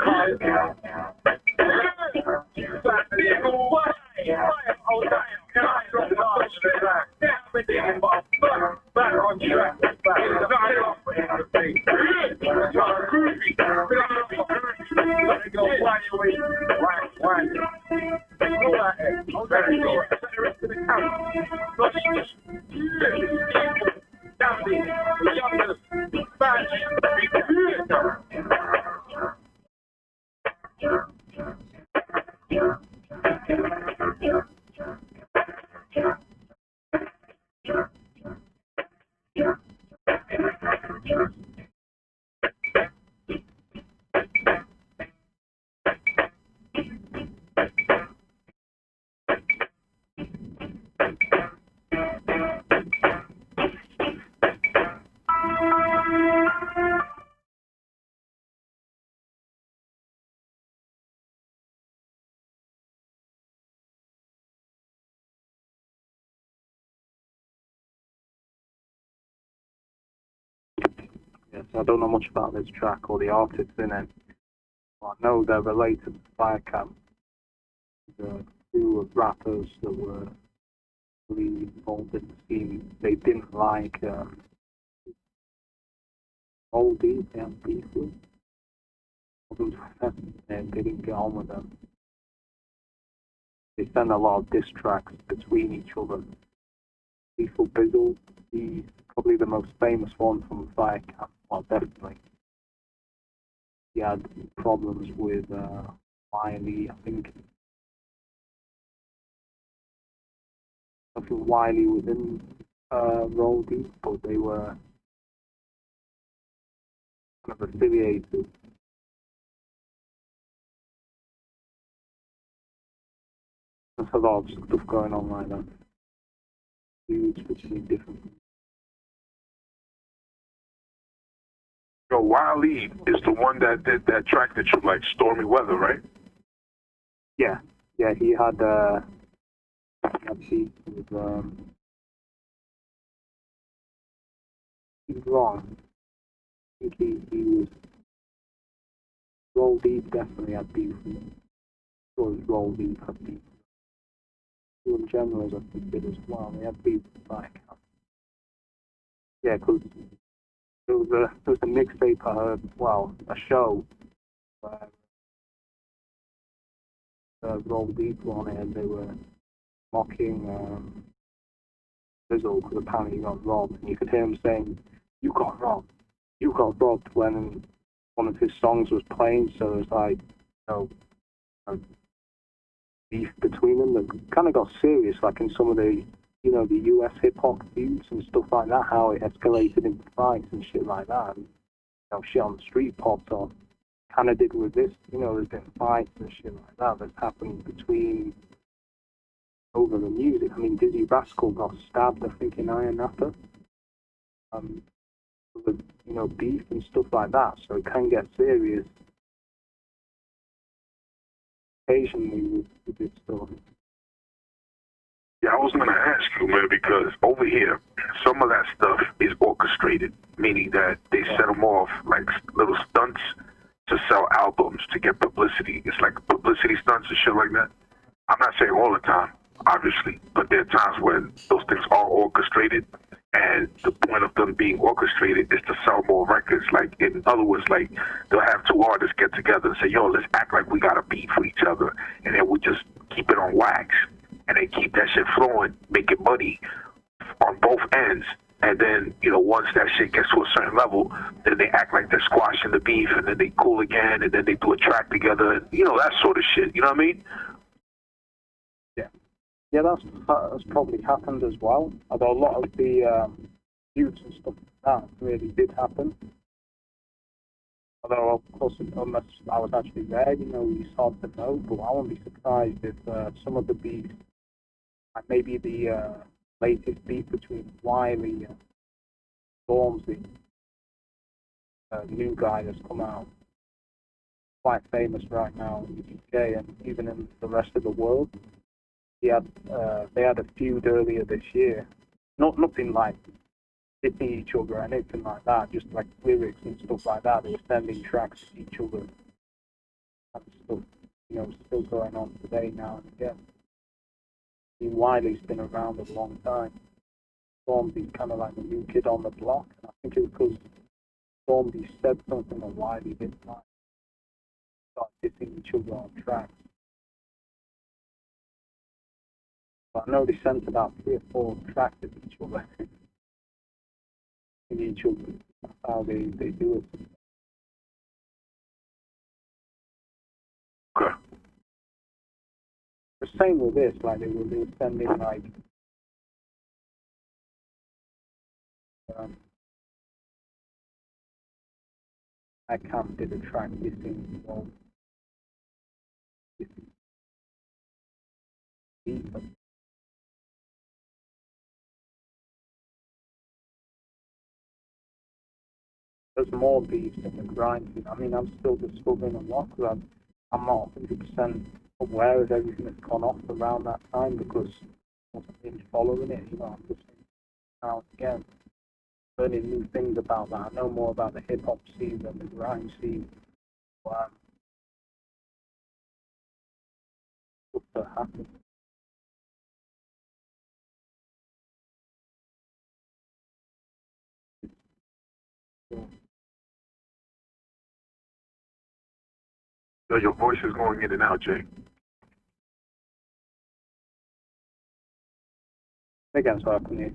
Yes, I don't know much about this track or the artists in it. I know they're related to Fire Camp. The two rappers that were really involved in the scene, they didn't like Oldie, they had beef with. They didn't get on with them. They sent a lot of diss tracks between each other. Lethal Bizzle, he's probably the most famous one from Fire Camp. Well, definitely. He had problems with Wiley, I think. I think Wiley was in Roll Deep, but they were kind of affiliated. There's a lot of stuff going on like that. Feuds between different. Yo, Wiley is the one that did that track that you like, Stormy Weather, right? Yeah, he had beef with he was wrong. I think he was Roll Deep definitely had beef. Sure, Roll Deep had beef. In general, I think did as well. They had beef with Black. Yeah, because there was a mixtape I heard, well, a show where Roll Deep were on it and they were mocking Bizzle because apparently he got robbed. And you could hear him saying, "You got robbed. You got robbed," when one of his songs was playing. So it was like, a beef between them that kind of got serious, like in some of the, the US hip hop feuds and stuff like that, how it escalated into fights and shit like that. And, shit on the street popped on. Kind of did with this, there's been fights and shit like that that's happened between over the music. I mean, Dizzy Rascal got stabbed, I think, in Iron Napa. With, beef and stuff like that, so it can get serious occasionally with this stuff. Yeah, I was going to ask you, man, because over here, some of that stuff is orchestrated, meaning that they set them off like little stunts to sell albums, to get publicity. It's like publicity stunts and shit like that. I'm not saying all the time, obviously, but there are times when those things are orchestrated, and the point of them being orchestrated is to sell more records. Like, in other words, like, they'll have two artists get together and say, yo, let's act like we got a beef with each other, and then we just keep it on wax, and they keep that shit flowing, make it money on both ends. And then, once that shit gets to a certain level, then they act like they're squashing the beef, and then they cool again, and then they do a track together, and, that sort of shit. You know what I mean? Yeah, that's probably happened as well. Although a lot of the feuds and stuff like that really did happen. Although, of course, unless I was actually there, it's hard to know. But I wouldn't be surprised if some of the beef, like maybe the latest beef between Wiley and Stormzy, new guy that's come out, quite famous right now in the UK and even in the rest of the world. They had a feud earlier this year. Nothing like hitting each other or anything like that, just like lyrics and stuff like that. They were sending tracks to each other and stuff, still going on today now and again. I mean, Wiley's been around a long time. Stormzy's kind of like the new kid on the block. And I think it was because Stormzy said something that Wiley didn't like. Started hitting each other on tracks. But I know they sent about 3 or 4 tracks at each other. In each other. That's how they do it. Okay. The same with this, like they were sending like I can't did a track missing there's more beefs in the grind scene. I mean, I'm still discovering a lot because I'm not 100% aware of everything that's gone off around that time because I wasn't really following it. I'm just now again learning new things about that. I know more about the hip hop scene than the grind scene. What happened? Yo, your voice is going in and out, Jay. Again, so I can hear.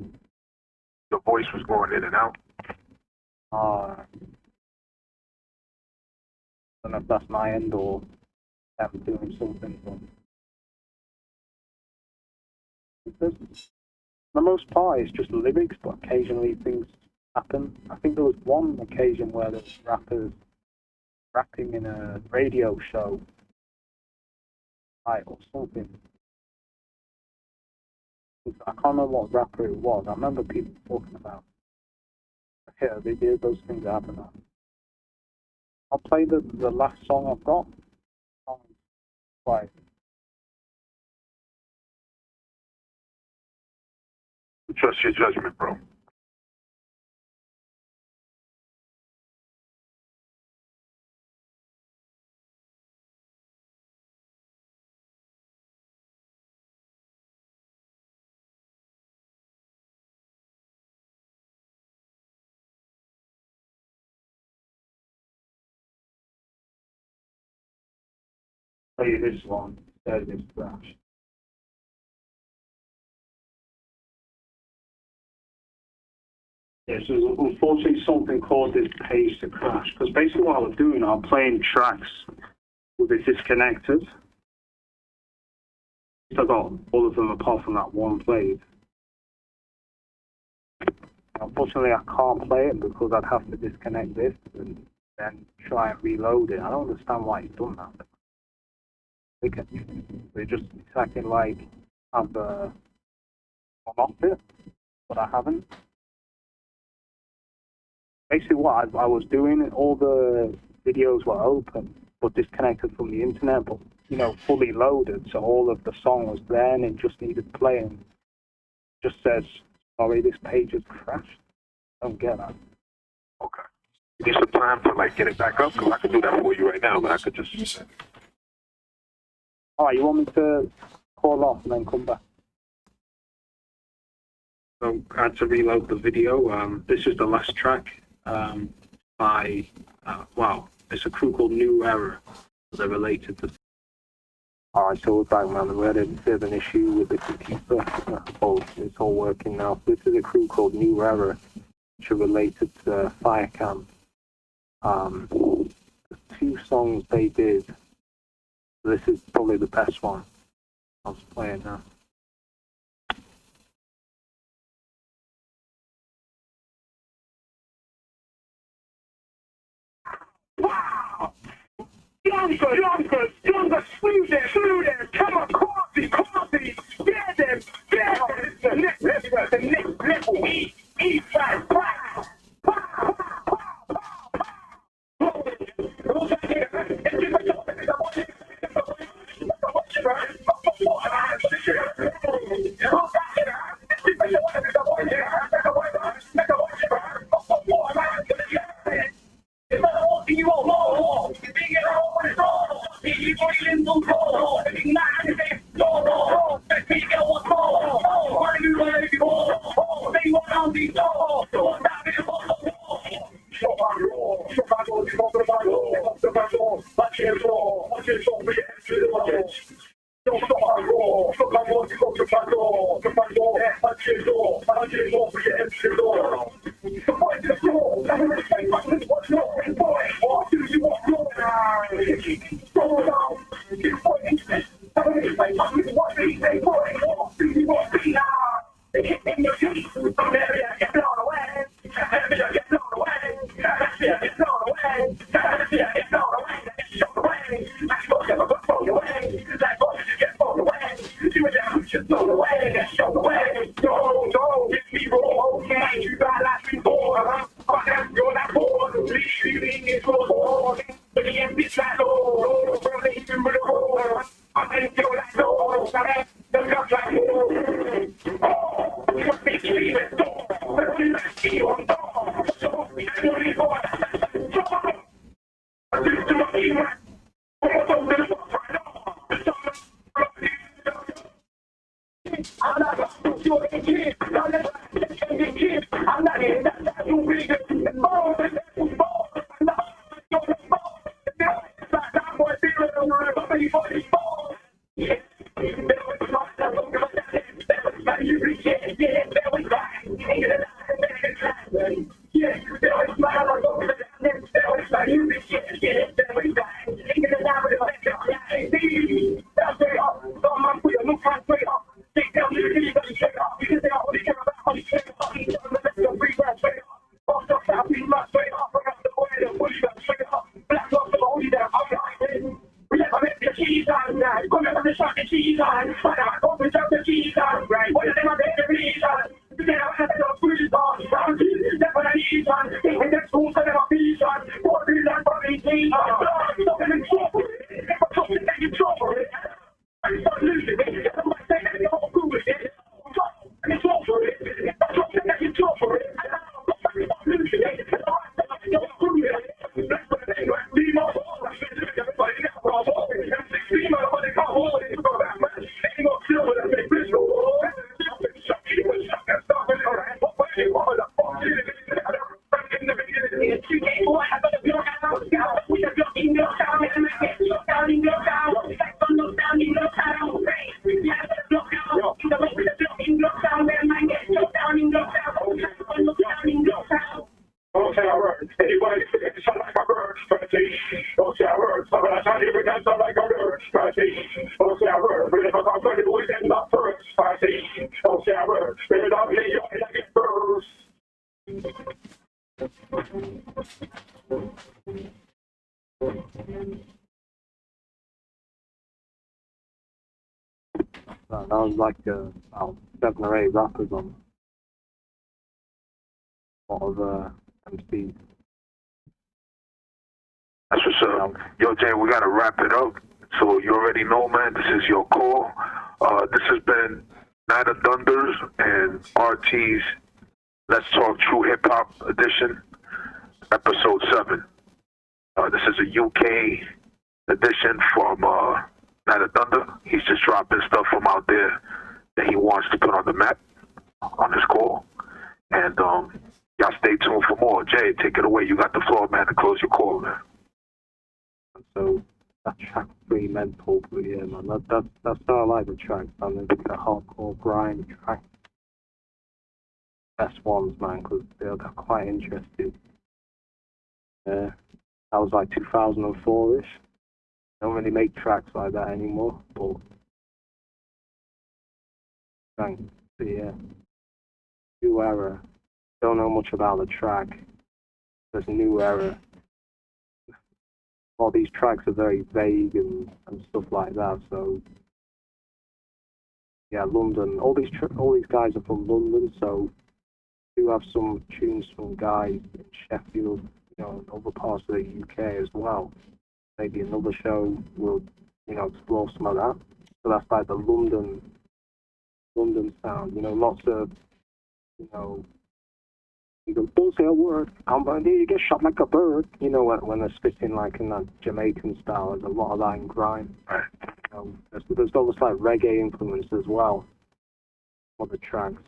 Your voice was going in and out. I don't know if that's my end or I'm doing something. But for the most part, it's just lyrics, but occasionally things happen. I think there was one occasion where there was rappers rapping in a radio show, or something. I can't remember what rapper it was. I remember people talking about. Yeah, they did those things happen. I'll play the last song I've got. Right. Trust your judgment, bro. play you this one instead of this crash. Yeah, so unfortunately something caused this page to crash. Because basically what I was doing, I'm playing tracks with it disconnected. I got all of them apart from that one played. Unfortunately I can't play it because I'd have to disconnect this and then try and reload it. I don't understand why he's done that. They just acting like I've unlocked it, but I haven't. Basically what I was doing, all the videos were open but disconnected from the internet, but you know, fully loaded, so all of the song was there and it just needed playing. It just says, sorry, this page has crashed. I don't get that. Okay. You need some time to like get it back up, because I can do that for you right now, but I could just... Alright, you want me to call off and then come back? So I had to reload the video. This is the last track by, wow, it's a crew called New Era. They're related to... Alright, so we're back, man. We had a bit of an issue with the computer. Oh, it's all working now. This is a crew called New Era, which are related to Firecamp. The two songs they did, this is probably the best one. I was playing now. Wow! Younger, slew them, come on, coffee, get them, the next level, eat fast, wow! Spit it out, lay out like it burns. That was like about 7 or 8 rappers on a lot of MCs. That's what's up. Yo, Jay, we gotta wrap it up. So you already know, man, this is your call. This has been Night of Thunders and R.T's Let's Talk True Hip Hop edition, episode 7. This is a UK edition from Night of Thunder. He's just dropping stuff from out there that he wants to put on the map on his call. And y'all stay tuned for more. Jay, take it away. You got the floor, man, to close your call, man. So that track pretty mental, but yeah, man, that's how I like the tracks, man. It's like a hardcore grind track. Best ones, man, because they're quite interesting. That was like 2004-ish. Don't really make tracks like that anymore, but yeah, new era. Don't know much about the track. There's a new era. All these tracks are very vague and stuff like that. So yeah, London. All these guys are from London, so we do have some tunes from guys in Sheffield, and other parts of the UK as well. Maybe another show will, explore some of that. So that's like the London sound. Lots of, you go, don't say a word, I'm going to get shot like a bird. When they're spitting like in that Jamaican style, there's a lot of that in grime. There's almost like reggae influence as well on the tracks.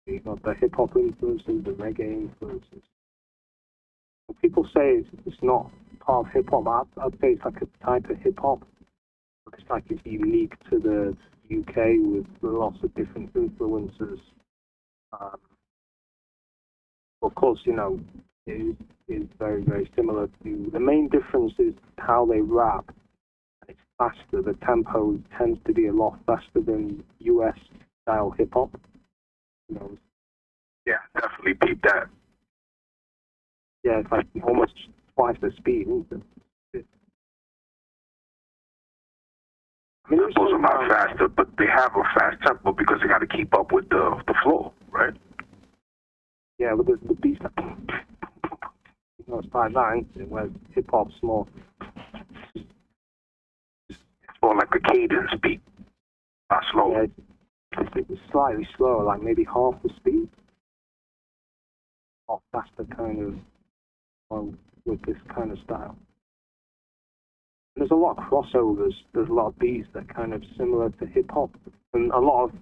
You've got the hip hop influences, the reggae influences. People say it's not part of hip hop. I'd say it's like a type of hip hop. It's like it's unique to the UK with lots of different influences. Of course, it is very, very similar to. The main difference is how they rap. It's faster. The tempo tends to be a lot faster than US style hip hop. Yeah, definitely beat that. Yeah, it's like almost twice the speed, isn't it? I mean, Tempos are a lot faster, but they have a fast tempo because they got to keep up with the flow, right? Yeah, with the beats, it's like that, isn't it? Where hip hop's more. It's more like a cadence beat, not slow. Yeah, it's slightly slower, like maybe half the speed. Or faster kind of with this kind of style. And there's a lot of crossovers. There's a lot of beats that are kind of similar to hip hop, and a lot of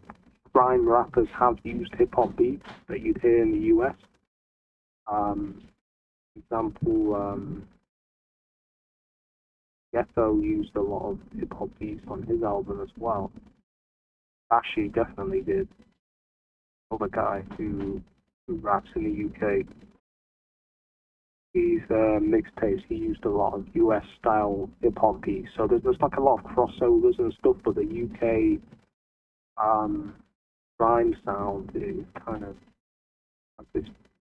grime rappers have used hip hop beats that you'd hear in the US. For example, Ghetto used a lot of hip hop beats on his album as well. Bashi definitely did. Other guy who raps in the UK. His mixtapes, he used a lot of US style hip hop beats. So there's like a lot of crossovers and stuff, but the UK grime sound is kind of like this.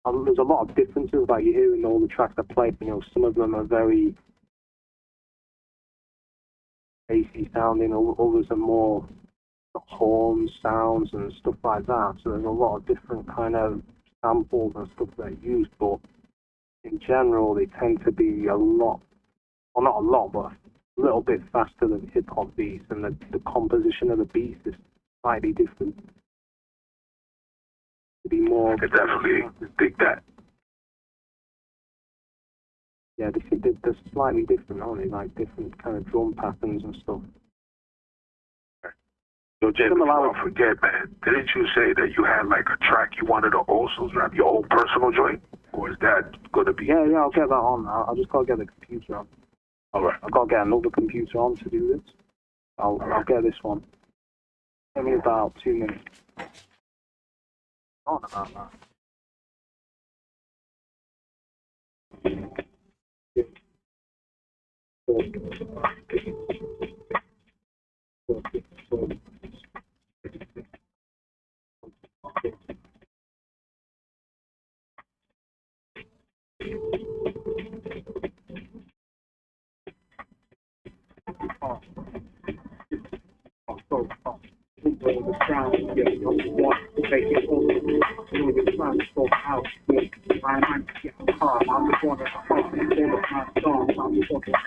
There's a lot of differences, like you hear in all the tracks I play. Some of them are very bassy sounding, others are more horn sounds and stuff like that. So there's a lot of different kind of samples and stuff that are used, but in general they tend to be a lot, well not a lot, but a little bit faster than hip hop beats, and the composition of the beats is slightly different. To be more. I could definitely dig that. Yeah, they're slightly different, aren't they? Like different kind of drum patterns and stuff. So Jay, before I forget, man, didn't you say that you had like a track you wanted to also rap your own personal joint? Or is that going to be... Yeah, I'll get that on. I'll just got to get the computer on. All right. I've got to get another computer on to do this. I'll get this one. Give me about 2 minutes. On about that. The sound, yeah, number one, make it all. You know, your plans for house, yeah. My man can get a car. I'm the one that's all of my songs. I'm the one that's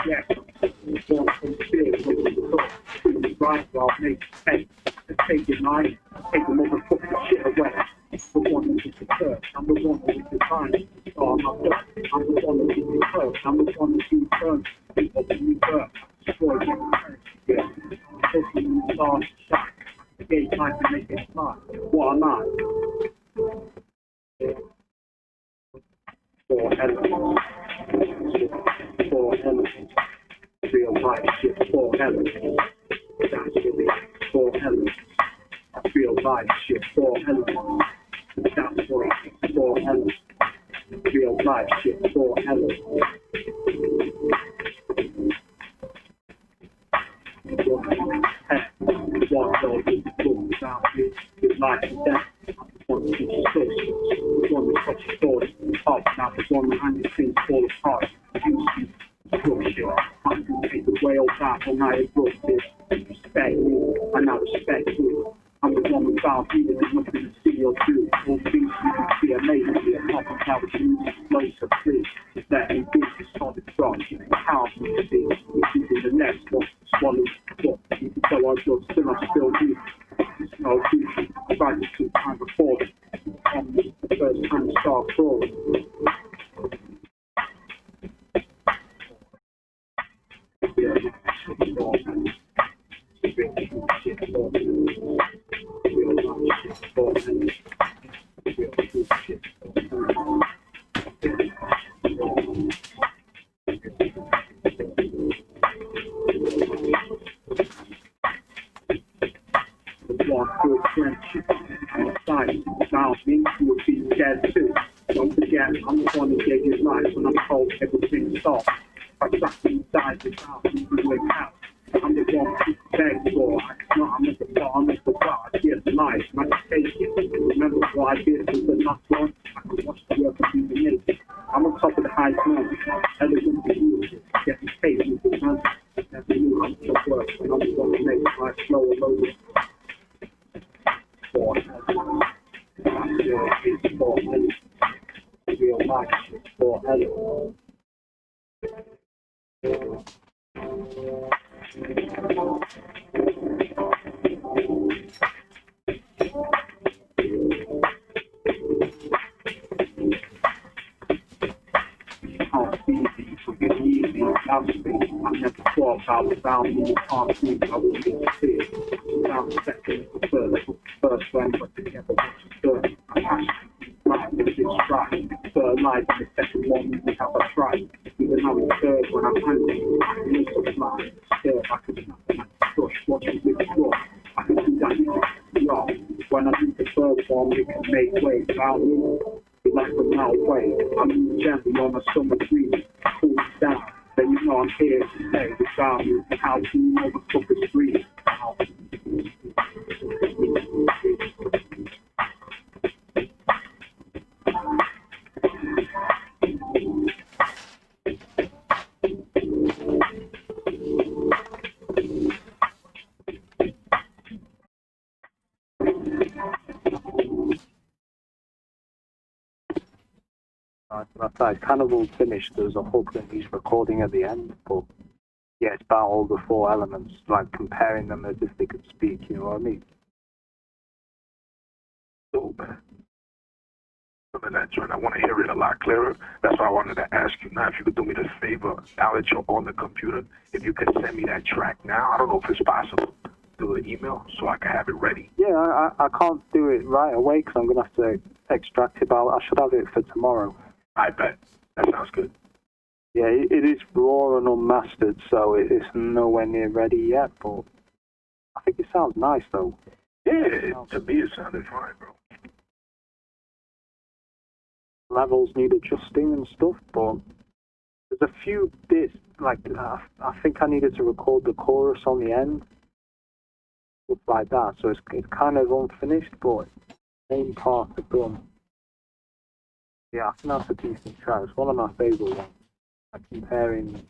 yeah. Born from fear, from the soul. Right, well, make sense. Take your mind, take the motherfucking shit away. The one that is the curse. I'm the one that is the time. Oh, I'm the one that is the curse. I'm the one that is the curse. People that you curse. Destroy your curse. Yeah. Pushing the stars shine. Gay time to make it smart. What am I? Four elements. Four elements. Real life shit. Four elements. That's really four elements. Real life shit. Four elements. That's what it. Four elements. Real life shit. Four elements. One dog is talking about his life and death. One that keeps close. One that touches doors up. Now the one that handles things fall apart. Shit. I can take the whale back when I broke this. Respect me, and I respect you. I'm the one without you, there's nothing to see or do. All things you can see amazingly, I'm not how to use explosive free. Let me be this solid rock, how to see, which is in the next one, swallow the book. So I just still do. It's no use, I tried to keep time before it. The first time I start crawling. Don't forget, I'm the one that gave you life when I'm told everything stops. I trapped inside this house, you wake out. I'm the one who begged for. I'm at the bar, I'm at the bar. I get life, and I take it. Remember what I did with the last one? I can watch the work of the naked. I'm on top of the high mountain, elegant to use it. Getting paid with the man. Never knew how much work, and I'm the one to make life slow and loaded. For real life for elegant. I never thought I was bound in the can't see I was being clear. Down the second, the first one, but together was the third. I passionate, life is this strike. Third life, and the second one, we have a try. Even though it's third when I'm angry, I can make a fly. Still, I can snap and I can crush, watching with the floor. I can do that, y'all. When I do the third one, we can make way. Found me, like a mile away. I'm gently on a summer breeze, cool down. Then you know I'm here to stay without you. How do you know the fucking breeze? That kind of all finished. There's a hook that he's recording at the end, but yeah, it's about all the four elements, like comparing them as if they could speak, you know what I mean? So, man. Some of that joint, I want to hear it a lot clearer. That's why I wanted to ask you now if you could do me this favor, now that you're on the computer, if you could send me that track now. I don't know if it's possible through the email so I can have it ready. Yeah, I can't do it right away because I'm going to have to extract it, but I should have it for tomorrow. I bet. That sounds good. Yeah, it is raw and unmastered, so it's nowhere near ready yet, but I think it sounds nice, though. Yeah, to me it sounded fine, bro. Levels need adjusting and stuff, but there's a few bits, like, I think I needed to record the chorus on the end, stuff like that. So it's kind of unfinished, but main parts are done. Yeah, I think that's a decent track. It's one of my favourite ones. Like comparing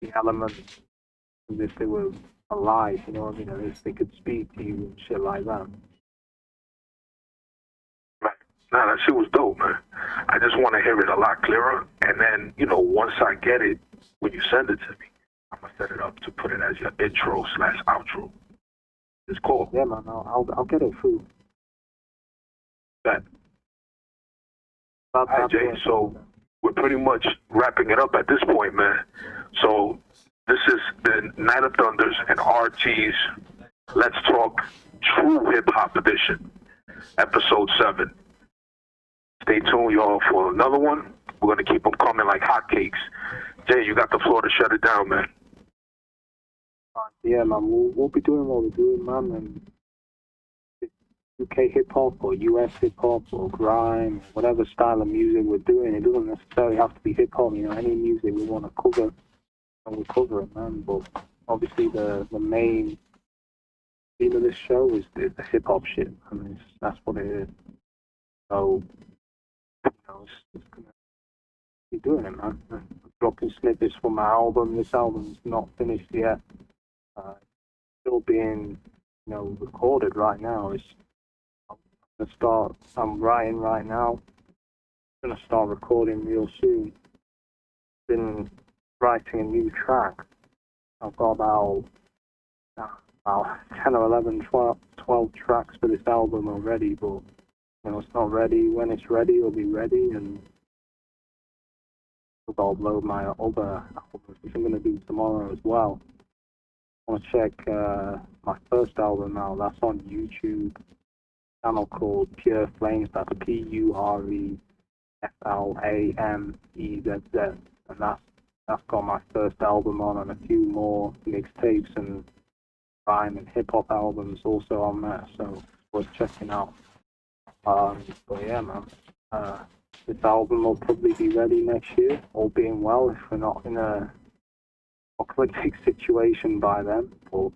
the elements as if they were alive, you know what I mean? As if they could speak to you and shit like that. Right. Nah, that shit was dope, man. I just want to hear it a lot clearer. And then, you know, once I get it, when you send it to me, I'm going to set it up to put it as your intro/outro. It's cool. Yeah, man, I'll get it through. That. All right, Jay, so we're pretty much wrapping it up at this point, man. So this is the Night of Thunders and R.T.'s Let's Talk True Hip Hop Edition, episode 7. Stay tuned, y'all, for another one. We're going to keep them coming like hotcakes. Jay, you got the floor to shut it down, man. Yeah, man, we'll be doing what we're doing, man, and UK hip hop or US hip hop or grime, whatever style of music we're doing, it doesn't necessarily have to be hip hop. You know, any music we want to cover, and we'll cover it, man. But obviously, the main theme of this show is the hip hop shit. I mean, that's what it is. So, you know, it's gonna be doing it, man. I'm dropping snippets from my album. This album's not finished yet. Still being, you know, recorded right now. I'm writing right now. I'm gonna start recording real soon. Been writing a new track. I've got about 10 or 11, 12 tracks for this album already, but you know, it's not ready. When it's ready, it'll be ready, and I'll upload my other albums, which I'm gonna do tomorrow as well. I want to check my first album out. That's on YouTube. Channel called Pure Flames. That's PUREFLAMEZZ, and that's got my first album on, and a few more mixtapes and grime and hip hop albums also on there. So it's worth checking out. But yeah, man, this album will probably be ready next year, all being well, if we're not in a apocalyptic situation by then. Or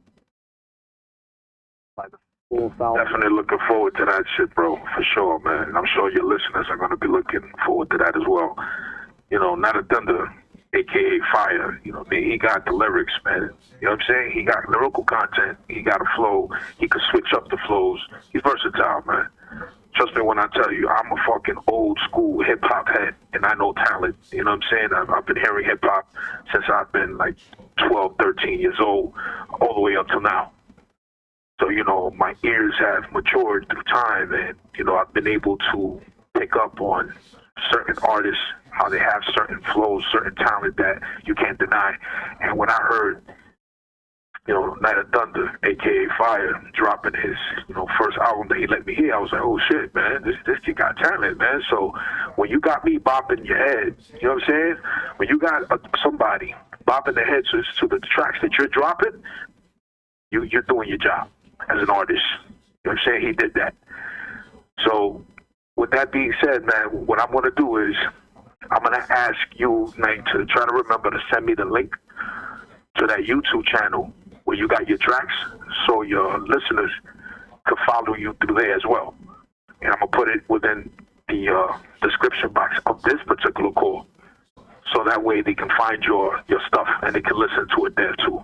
like the fourth album. Definitely looking forward to that shit, bro, for sure, man. I'm sure your listeners are going to be looking forward to that as well. You know, Night of Thunder, a.k.a. Fire, you know, he got the lyrics, man. You know what I'm saying? He got lyrical content. He got a flow. He could switch up the flows. He's versatile, man. Trust me when I tell you, I'm a fucking old school hip hop head, and I know talent. You know what I'm saying? I've been hearing hip hop since I've been like 12, 13 years old, all the way up till now. So, you know, my ears have matured through time, and, you know, I've been able to pick up on certain artists, how they have certain flows, certain talent that you can't deny. And when I heard, you know, Night of Thunder, a.k.a. Fire, dropping his, you know, first album that he let me hear, I was like, oh shit, man, this kid got talent, man. So when you got me bopping your head, you know what I'm saying? When you got somebody bopping their head to the tracks that you're dropping, you're doing your job as an artist. You know what I'm saying? He did that. So with that being said, man, what I'm going to do is I'm going to ask you, Nate, to try to remember to send me the link to that YouTube channel where you got your tracks so your listeners could follow you through there as well. And I'm going to put it within the description box of this particular call so that way they can find your stuff and they can listen to it there too.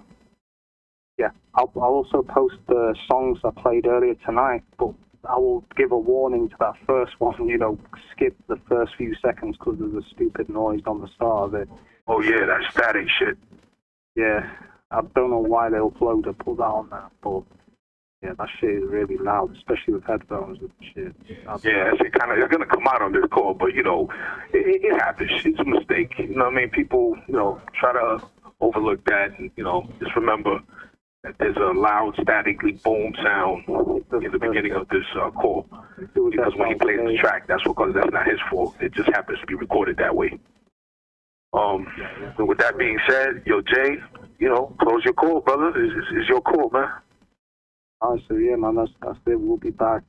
Yeah, I'll also post the songs I played earlier tonight, but I will give a warning to that first one, you know, skip the first few seconds because there's a stupid noise on the start of it. Oh yeah, that static shit. Yeah, I don't know why they upload or put that on there, but yeah, that shit is really loud, especially with headphones and shit. Yeah, it's gonna come out on this call, but you know, it happens. It's a mistake. You know what I mean? People, you know, try to overlook that, and you know, just remember that there's a loud, statically boom sound in the beginning of this call. Because when he plays the track, that's not his fault. It just happens to be recorded that way. With that being said, yo, Jay, you know, close your call, brother. Is your call, man. All right, so yeah, man, that's it. We'll be back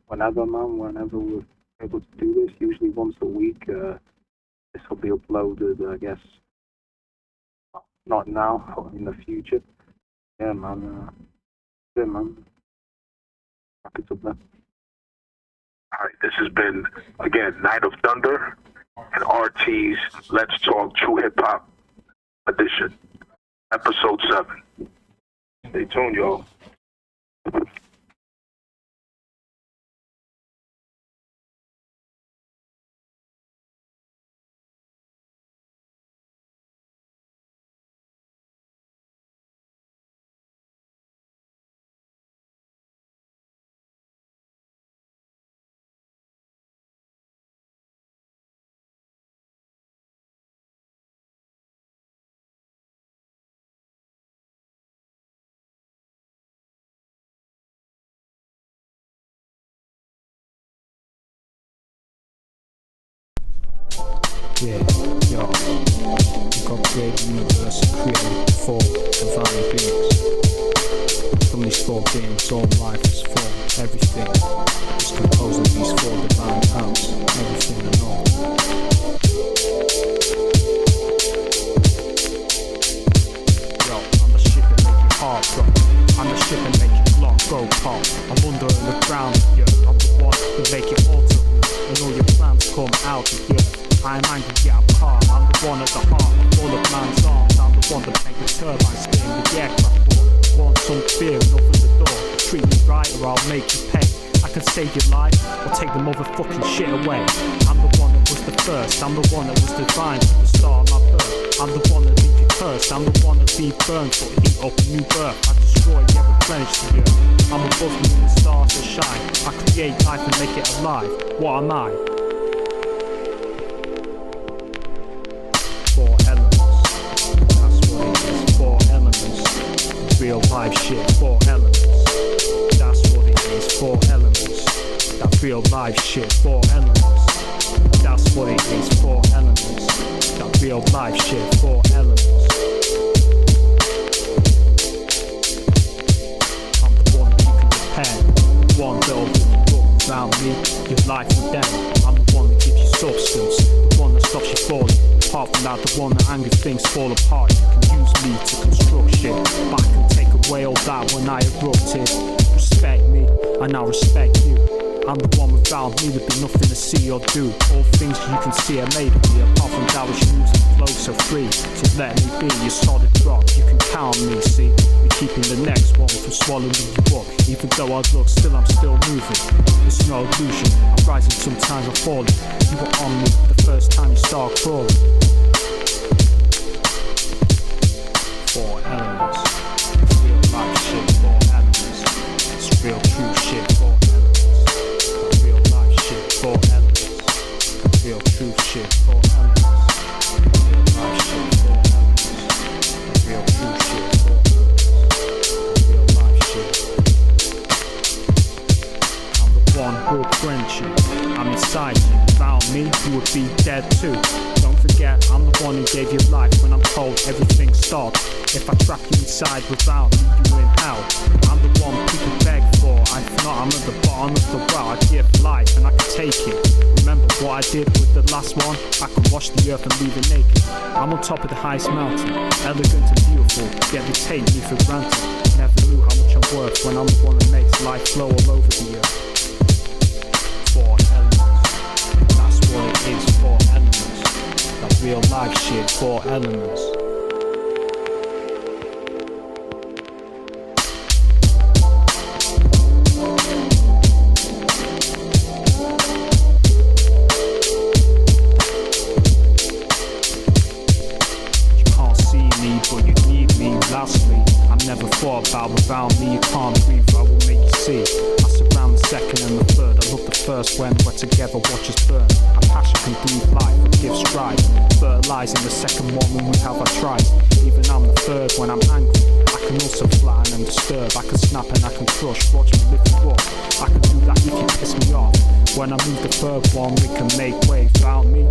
whenever we're able to do this, usually once a week. This will be uploaded, I guess, not now, but in the future. Yeah, man. it, man. Wrap it up then. All right, this has been, again, Night of Thunder and RT's Let's Talk True Hip Hop edition, episode 7. Stay tuned, y'all. Yeah, yo, God created the universe and created 4 divine beings. From these 4 beings, all life is formed. Everything is composed of these 4 divine powers. Everything and all. Yo, I'm the ship that make your heart drop. I'm the ship that make your clock go pop. I'm under the ground, yeah. I'm the one who make it autumn. And all your plans come out of the earth. I'm angry, yeah, I'm calm. I'm the one at the heart of all of man's arms. I'm the one that make the turbine spin, the aircraft born. Want some fear and open the door. Treat me right or I'll make you pay. I can save your life or take the motherfucking shit away. I'm the one that was the first. I'm the one that was divine to the start of my birth. I'm the one that leave you cursed. I'm the one that leave burned for heat up a new birth. I destroy, yeah, replenish the earth. I'm above you and the stars that shine. I create life and make it alive. What am I? 4 elements, that's what it is, 4 elements, real life shit, 4 elements, that's what it is, 4 elements, that real life shit, 4 elements, that's what it is, 4 elements, that real life shit, 4 elements. I'm the one that you can depend, the one that'll lift you up without me, your life will end. I'm the one that gives you substance, the one that stops you falling. Apart from that, the one that angry things fall apart. You can use me to construct shit, but I can take away all that when I erupted. Respect me, and I respect you. I'm the one without me, there'd be nothing to see or do. All things you can see are made of me. Apart from that, which moves and flows so free. So let me be your solid rock. You can count on me, see. You're keeping the next one from swallowing you up. Even though I look still, I'm still moving. It's no illusion. I'm rising, sometimes I'm falling. You were on me the first time you start crawling. 4 elements. Real life shit, 4 elements. It's real true shit, 4 elements. Real life shit, 4 elements. Real true shit, 4 elements. Real life shit, 4 elements. Real true shit, 4 elements. Real life shit. I'm the one who'll quench you. I'm inside you. Without me, you would be dead too. Don't forget, I'm the one who gave you life. When I'm cold, everything stops. If I trap you inside without me, you're in hell. I'm the one people beg for. If not, I'm at the bottom of the well. I give life and I can take it. Remember what I did with the last one? I can wash the earth and leave it naked. I'm on top of the highest mountain, elegant and beautiful, yet they take me for granted. Never knew how much I'm worth when I'm the one that makes life flow all over the earth. 4 elements, that's what it is, 4 elements. That real life shit, 4 elements. But you need me, lastly, I'm never thought about without me, you can't breathe, I will make you see. I surround the second and the third, I love the first when we're together, watch us burn. Our passion can breathe life and give strife, fertilizing the second one when we have our tries. Even I'm the third when I'm angry, I can also flatten and disturb, I can snap and I can crush, watch me lift you up. I can do that if you piss me off. When I move the third one, we can make way. Without me,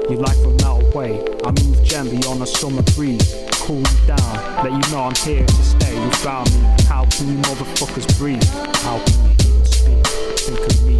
your life will melt away. I move gently on a summer breeze, cool you down, let you know I'm here to stay. Without me, how can you motherfuckers breathe? How can you even speak? Think of me